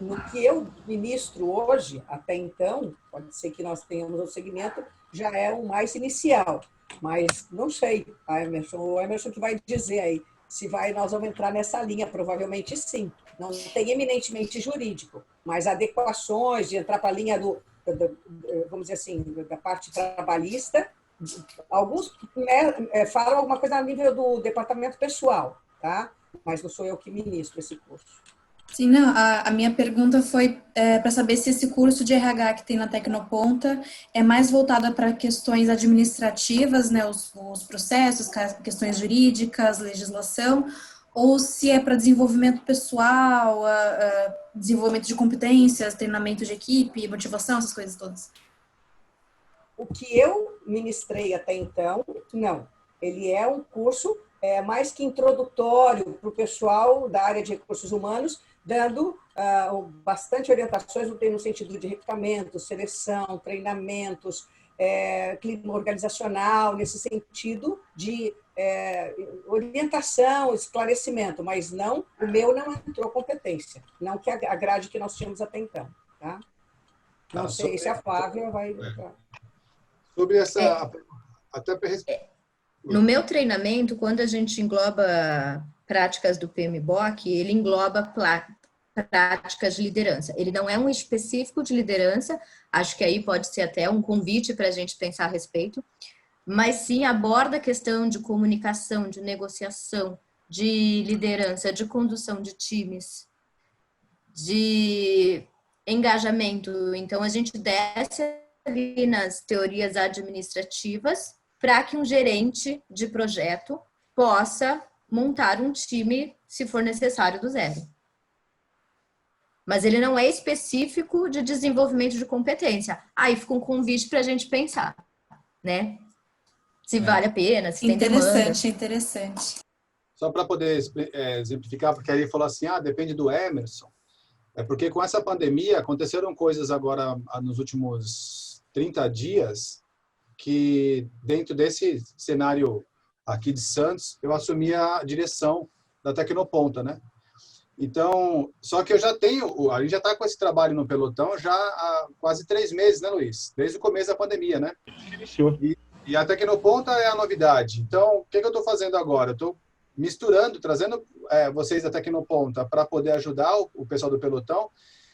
no que eu ministro hoje, até então, pode ser que nós tenhamos um segmento, já é o mais inicial, mas não sei, o Emerson que vai dizer aí, se nós vamos entrar nessa linha, provavelmente sim. Não tem eminentemente jurídico, mas adequações de entrar para a linha vamos dizer assim, da parte trabalhista. Alguns falam alguma coisa a nível do departamento pessoal, tá? Mas não sou eu que ministro esse curso. Sim, não, a minha pergunta foi para saber se esse curso de RH que tem na Tecnoponta é mais voltado para questões administrativas, né, os processos, questões jurídicas, legislação, ou se é para desenvolvimento pessoal, desenvolvimento de competências, treinamento de equipe, motivação, essas coisas todas. O que eu ministrei até então, não. Ele é um curso mais que introdutório para o pessoal da área de recursos humanos, dando bastante orientações no sentido de recrutamento, seleção, treinamentos, clima organizacional, nesse sentido de orientação, esclarecimento, mas não, o meu não entrou competência, não que a grade que nós tínhamos até então. Tá? Não sei se a Flávia vai entrar. Sobre essa... No meu treinamento, quando a gente engloba práticas do PMBOK, ele engloba práticas de liderança. Ele não é um específico de liderança, acho que aí pode ser até um convite para a gente pensar a respeito, mas sim aborda a questão de comunicação, de negociação, de liderança, de condução de times, de engajamento. Então, a gente desce ali nas teorias administrativas para que um gerente de projeto possa montar um time, se for necessário, do zero. Mas ele não é específico de desenvolvimento de competência. Aí fica um convite para a gente pensar, né? Se vale a pena, se tem demanda. Interessante, interessante. Só para poder exemplificar, porque aí ele falou assim, depende do Emerson. É porque com essa pandemia aconteceram coisas agora nos últimos 30 dias que dentro desse cenário aqui de Santos, eu assumi a direção da Tecnoponta, né? Então, só que eu já tenho, a gente já está com esse trabalho no pelotão já há quase 3 meses, né, Luiz? Desde o começo da pandemia, né? Iniciou. E a Tecnoponta é a novidade. Então, o que eu estou fazendo agora? Eu estou misturando, trazendo vocês da Tecnoponta para poder ajudar o pessoal do pelotão.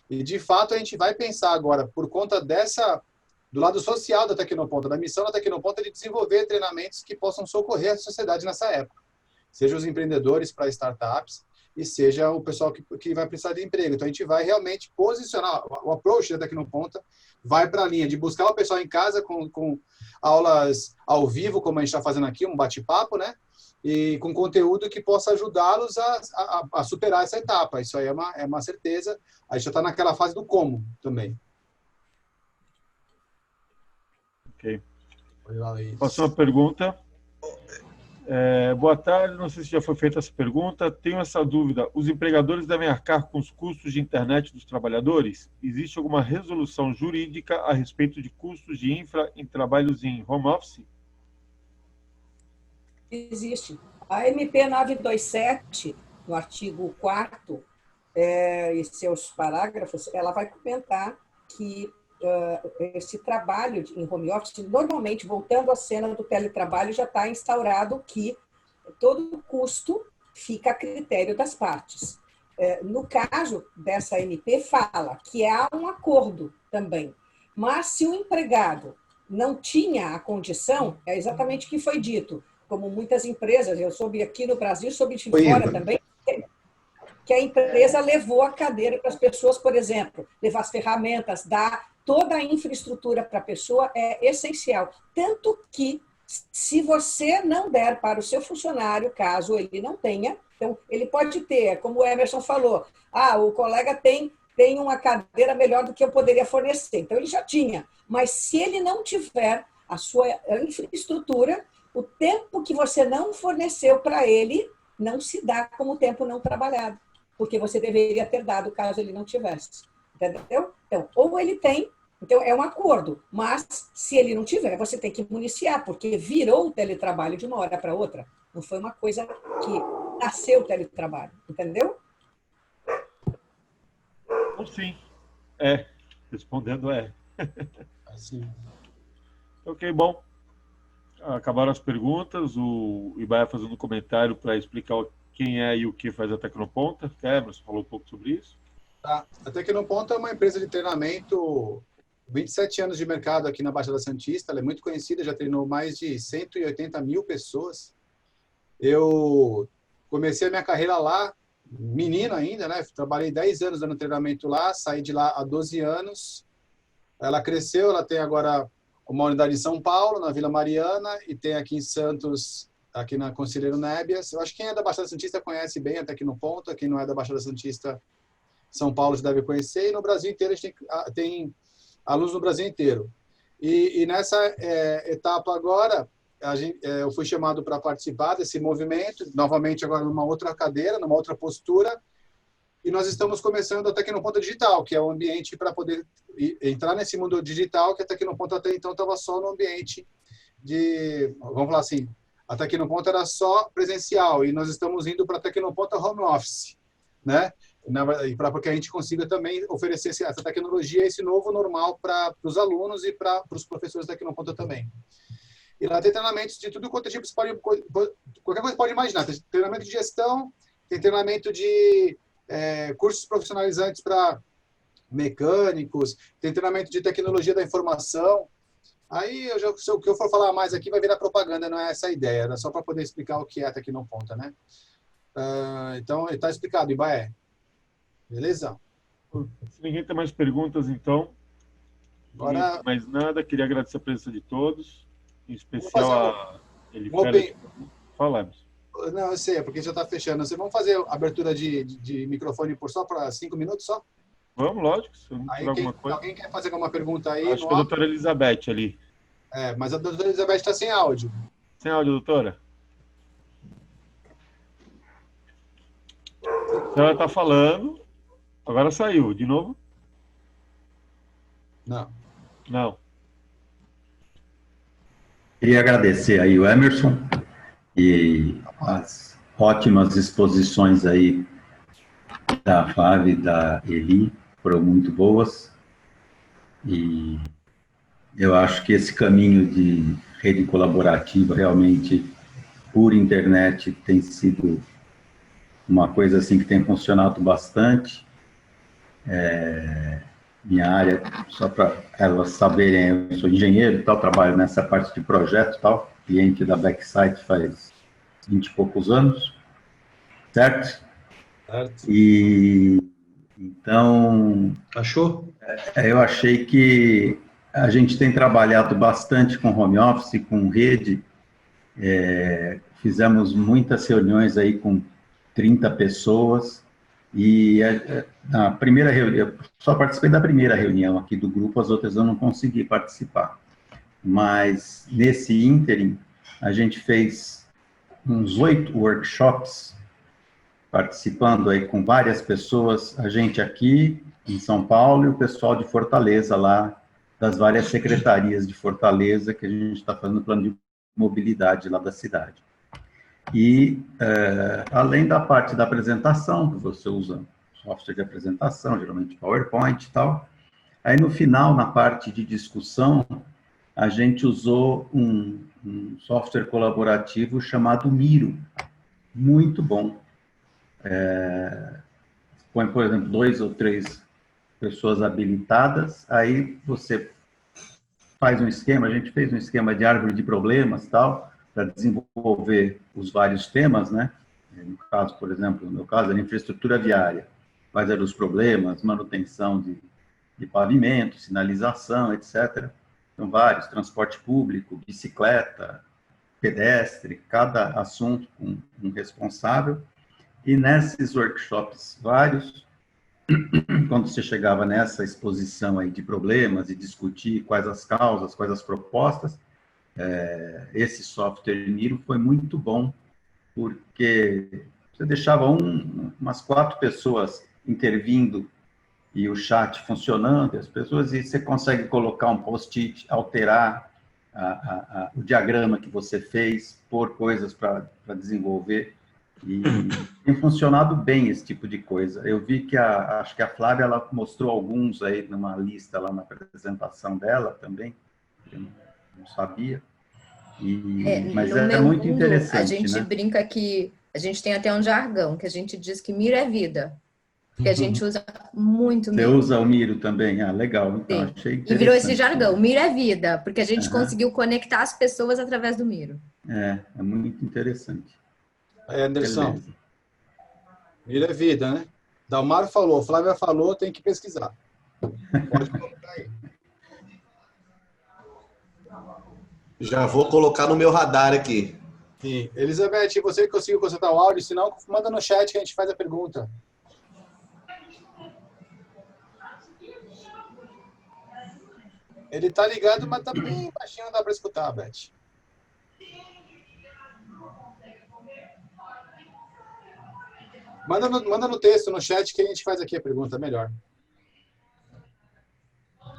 E, de fato, a gente vai pensar agora, por conta do lado social da Tecnoponta, da missão da Tecnoponta de desenvolver treinamentos que possam socorrer a sociedade nessa época. Seja os empreendedores para startups, e seja o pessoal que vai precisar de emprego. Então, a gente vai realmente posicionar, o approach da Tecnoponta vai para a linha de buscar o pessoal em casa com aulas ao vivo, como a gente está fazendo aqui, um bate-papo, né? E com conteúdo que possa ajudá-los a superar essa etapa. Isso aí é uma certeza. A gente já está naquela fase do como também. Ok. Próxima pergunta. Boa tarde, não sei se já foi feita essa pergunta. Tenho essa dúvida. Os empregadores devem arcar com os custos de internet dos trabalhadores? Existe alguma resolução jurídica a respeito de custos de infra em trabalhos em home office? Existe. A MP 927, no artigo 4º, e seus parágrafos, ela vai comentar que esse trabalho em home office, normalmente, voltando à cena do teletrabalho, já está instaurado que todo o custo fica a critério das partes. No caso dessa MP, fala que há um acordo também, mas se o empregado não tinha a condição, é exatamente o que foi dito, como muitas empresas, eu soube aqui no Brasil, soube de fora também, que a empresa levou a cadeira para as pessoas, por exemplo, levar as ferramentas, dar toda a infraestrutura para a pessoa é essencial. Tanto que, se você não der para o seu funcionário, caso ele não tenha, então ele pode ter, como o Emerson falou, o colega tem uma cadeira melhor do que eu poderia fornecer. Então, ele já tinha. Mas, se ele não tiver a sua infraestrutura, o tempo que você não forneceu para ele não se dá como tempo não trabalhado, porque você deveria ter dado caso ele não tivesse. Entendeu? Então, ou ele tem, então é um acordo, mas se ele não tiver, você tem que municiar, porque virou o teletrabalho de uma hora para outra. Não foi uma coisa que nasceu o teletrabalho, entendeu? Sim. Respondendo Assim. Ok, bom. Acabaram as perguntas. O Ibaia fazendo um comentário para explicar quem é e o que faz a Tecnoponta. Emerson falou um pouco sobre isso. A Tecnoponta é uma empresa de treinamento, 27 anos de mercado aqui na Baixada Santista, ela é muito conhecida, já treinou mais de 180 mil pessoas. Eu comecei a minha carreira lá, menino ainda, né? Trabalhei 10 anos dando treinamento lá, saí de lá há 12 anos. Ela cresceu, ela tem agora uma unidade em São Paulo, na Vila Mariana, e tem aqui em Santos, aqui na Conselheiro Nébias. Eu acho que quem é da Baixada Santista conhece bem a Tecnoponta, quem não é da Baixada Santista, São Paulo já deve conhecer, e no Brasil inteiro a gente tem alunos no Brasil inteiro. E nessa etapa agora, eu fui chamado para participar desse movimento, novamente agora numa outra cadeira, numa outra postura, e nós estamos começando a Tecnoponta Digital, que é um ambiente para poder entrar nesse mundo digital, que a Tecnoponta até então estava só no ambiente vamos falar assim, a Tecnoponta era só presencial, e nós estamos indo para a Tecnoponta Home Office, né? Para que a gente consiga também oferecer essa tecnologia, esse novo normal para os alunos e para os professores da Tecnoponta também. E lá tem treinamentos de tudo quanto tipo, qualquer coisa pode imaginar. Tem treinamento de gestão, tem treinamento de cursos profissionalizantes para mecânicos, tem treinamento de tecnologia da informação. Aí, o que eu for falar mais aqui vai virar propaganda, não é essa a ideia, era só para poder explicar o que é a Tecnoponta, né? Então, está explicado, Ibaé. Beleza? Se ninguém tem mais perguntas, então, Agora, mais nada, queria agradecer a presença de todos, em especial a Eliféria. Fala, Emerson. Não, eu sei, é porque já está fechando. Vocês vão fazer abertura de microfone por só para 5 minutos só? Vamos, lógico, se não Aí tiver alguma coisa. alguém quer fazer alguma pergunta aí? Acho que a doutora Elizabeth ali. Mas a doutora Elizabeth está sem áudio. Sem áudio, doutora? Ela está falando. Agora saiu. De novo? Não. Não. Queria agradecer aí o Emerson e as ótimas exposições aí da Flávia e da Eli, foram muito boas. E eu acho que esse caminho de rede colaborativa realmente por internet tem sido uma coisa assim que tem funcionado bastante. Minha área, só para elas saberem, eu sou engenheiro e tal, trabalho nessa parte de projeto e tal, cliente da Backsite faz 20 e poucos anos, certo? Certo. E então, Achou? eu achei que a gente tem trabalhado bastante com home office, com rede, fizemos muitas reuniões aí com 30 pessoas, e na primeira reunião, eu só participei da primeira reunião aqui do grupo, as outras eu não consegui participar. Mas nesse ínterim, a gente fez uns 8 workshops, participando aí com várias pessoas, a gente aqui em São Paulo e o pessoal de Fortaleza lá, das várias secretarias de Fortaleza, que a gente está fazendo o plano de mobilidade lá da cidade. E, além da parte da apresentação, que você usa software de apresentação, geralmente PowerPoint e tal, aí no final, na parte de discussão, a gente usou um software colaborativo chamado Miro, muito bom. Põe, por exemplo, 2 ou 3 pessoas habilitadas, aí você faz um esquema, a gente fez um esquema de árvore de problemas e tal, para desenvolver os vários temas, né? No caso, por exemplo, no meu caso, era infraestrutura viária. Quais eram os problemas, manutenção de pavimento, sinalização, etc. Então, vários, transporte público, bicicleta, pedestre, cada assunto com um responsável. E nesses workshops vários, quando você chegava nessa exposição aí de problemas e discutir quais as causas, quais as propostas, esse software Miro foi muito bom, porque você deixava umas 4 pessoas intervindo e o chat funcionando, as pessoas, e você consegue colocar um post-it, alterar o diagrama que você fez, pôr coisas para desenvolver, e tem funcionado bem esse tipo de coisa. Eu vi que acho que a Flávia, ela mostrou alguns aí numa lista lá na apresentação dela também, eu não sabia, mas é muito interessante. A gente, né? brinca que a gente tem até um jargão, que a gente diz que Miro é vida, porque a gente usa muito Miro. Você usa o Miro também? Ah, legal, então Sim. achei interessante. E virou esse jargão, Miro é vida, porque a gente conseguiu conectar as pessoas através do Miro. É muito interessante. Anderson, Beleza. Miro é vida, né? Dalmar falou, Flávia falou, tem que pesquisar. Pode colocar aí. Já vou colocar no meu radar aqui. Sim. Elizabeth, você conseguiu consertar o áudio? Se não, manda no chat que a gente faz a pergunta. Ele tá ligado, mas tá bem baixinho, não dá para escutar, Beth. Manda no texto, no chat, que a gente faz aqui a pergunta, melhor.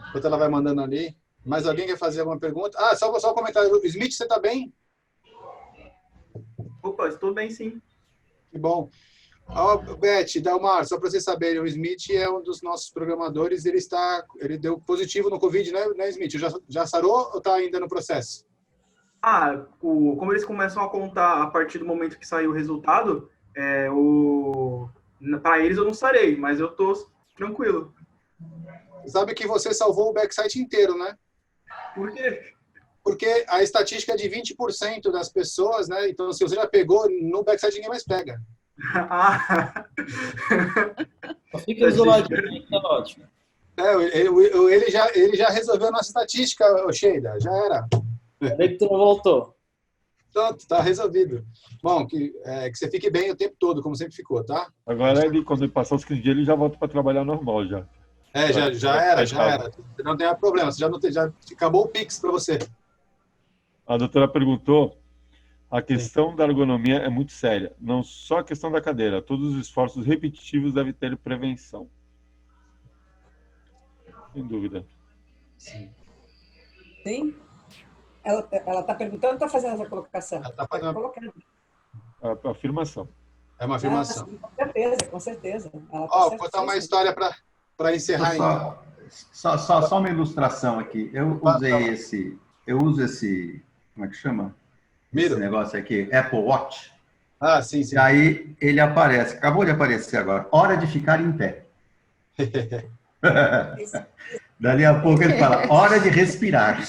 Enquanto ela vai mandando ali. Mais alguém quer fazer alguma pergunta? Ah, só um comentário. Smith, você tá bem? Opa, estou bem, sim. Que bom. Beth, Dalmar, só para vocês saberem, o Smith é um dos nossos programadores, ele deu positivo no Covid, né, Smith? Já sarou ou está ainda no processo? Como eles começam a contar a partir do momento que saiu o resultado, para eles eu não sarei, mas eu tô tranquilo. Sabe que você salvou o Backsite inteiro, né? Por quê? Porque a estatística é de 20% das pessoas, né? Então, se você já pegou, no Backsite ninguém mais pega. Fica isoladinho, tá ótimo. Ele já resolveu a nossa estatística, Sheila, já era. Ainda que tu não voltou. Pronto, tá resolvido. Bom, que você fique bem o tempo todo, como sempre ficou, tá? Agora, quando ele passar os 15 dias, ele já volta para trabalhar normal já. Já era. Não tem problema, você já acabou o Pix para você. A doutora perguntou, a questão da ergonomia é muito séria. Não só a questão da cadeira, todos os esforços repetitivos devem ter prevenção. Sem dúvida. Sim. Sim? Ela está perguntando ou está fazendo essa colocação? Ela está fazendo a afirmação. É uma afirmação. Sim, com certeza. Vou contar uma história para encerrar. Só uma ilustração aqui. Eu uso esse, como é que chama? Esse negócio aqui, Apple Watch. Ah, sim. E aí ele aparece, acabou de aparecer agora, hora de ficar em pé. Dali a pouco ele fala, hora de respirar.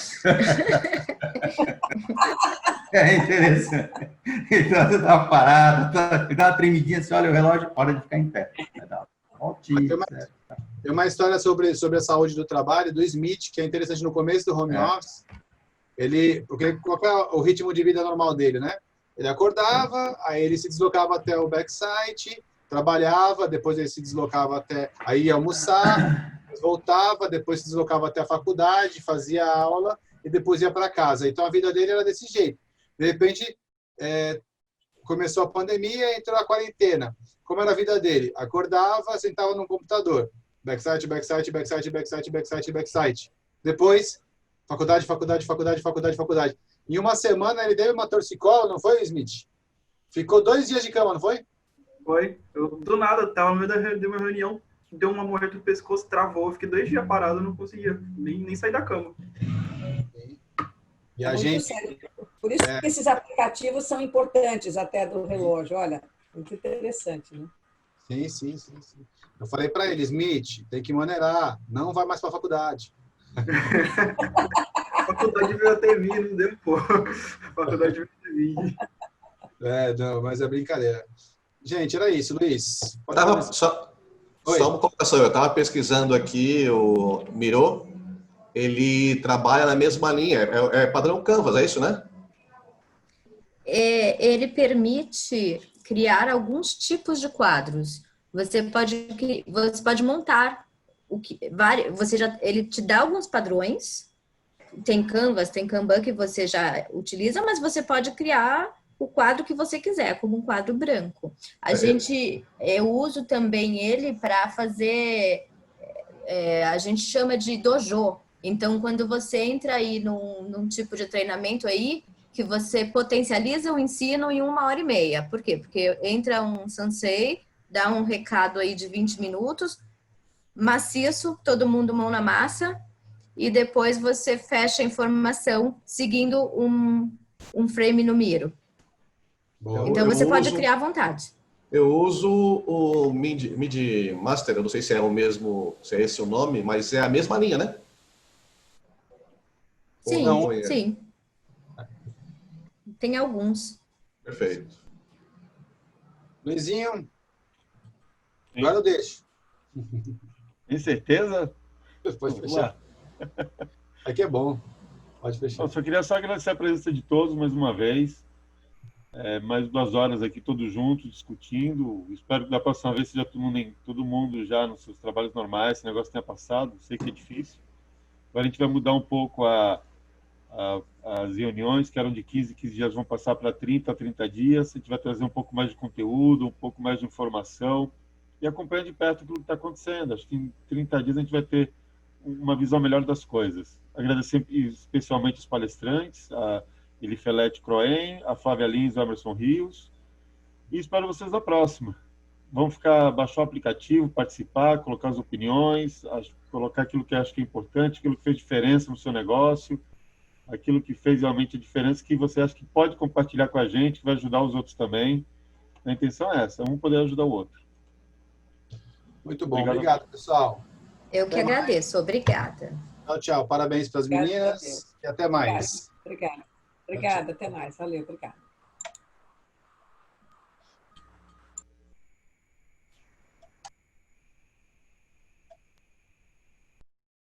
É interessante. Então você dá uma parada, dá uma tremidinha, você olha o relógio, hora de ficar em pé. Tem uma história sobre a saúde do trabalho do Smith, que é interessante no começo do home office. Porque qual é o ritmo de vida normal dele, né? Ele acordava, aí ele se deslocava até o backsite, trabalhava, depois ele se deslocava aí ia almoçar, voltava, depois se deslocava até a faculdade, fazia aula e depois ia para casa. Então a vida dele era desse jeito. De repente, começou a pandemia, entrou a quarentena. Como era a vida dele? Acordava, sentava no computador. Backsite. Depois, faculdade. Em uma semana, ele deu uma torcicola, não foi, Smith? Ficou 2 dias de cama, não foi? Foi. Eu, do nada, estava no meio de uma reunião, deu uma morte no pescoço, travou. Eu fiquei 2 dias parado, não conseguia nem sair da cama. E a gente... Por isso que esses aplicativos são importantes até do relógio. Olha, muito interessante, né? Sim. Eu falei para ele, Smith, tem que maneirar, não vai mais para a faculdade. A faculdade veio ter vindo, não deu, pô. A faculdade veio ter vindo. Não, mas é brincadeira. Gente, era isso, Luiz. Só uma colocação, eu estava pesquisando aqui o Miro, ele trabalha na mesma linha, é padrão Canvas, é isso, né? Ele permite criar alguns tipos de quadros. Você pode montar ele te dá alguns padrões. Tem Canvas, tem Kanban que você já utiliza, mas você pode criar o quadro que você quiser, como um quadro branco. Eu uso também ele para fazer, a gente chama de dojo. Então, quando você entra aí num tipo de treinamento aí, que você potencializa o ensino em 1h30. Por quê? Porque entra um sensei, dá um recado aí de 20 minutos, maciço, todo mundo mão na massa, e depois você fecha a informação seguindo um frame no Miro. Então, você pode criar à vontade. Eu uso o Midi Master, eu não sei se é o mesmo, se é esse o nome, mas é a mesma linha, né? Sim. Tem alguns. Perfeito. Luizinho, agora eu deixo. Tem certeza? Pode fechar. Aqui é bom. Pode fechar. Eu só queria agradecer a presença de todos mais uma vez. Mais 2 horas aqui todos juntos, discutindo. Espero que da próxima vez seja todo mundo já nos seus trabalhos normais, esse negócio tenha passado. Sei que é difícil. Agora a gente vai mudar um pouco as reuniões, que eram de 15 dias, vão passar para 30 dias. A gente vai trazer um pouco mais de conteúdo, um pouco mais de informação e acompanhar de perto o que está acontecendo. Acho que em 30 dias a gente vai ter uma visão melhor das coisas. Agradecer especialmente os palestrantes, a Elifelete Croen, a Flávia Lins e o Emerson Rios, e espero vocês na próxima. Vamos baixar o aplicativo, participar, colocar as opiniões, colocar aquilo que acho que é importante, aquilo que fez diferença no seu negócio, aquilo que fez realmente a diferença, que você acha que pode compartilhar com a gente, que vai ajudar os outros também. A intenção é essa, um poder ajudar o outro. Muito bom, obrigado pessoal. Eu que agradeço, obrigada. Tchau. Parabéns para as meninas e até mais. Obrigada, até mais. Valeu, obrigada.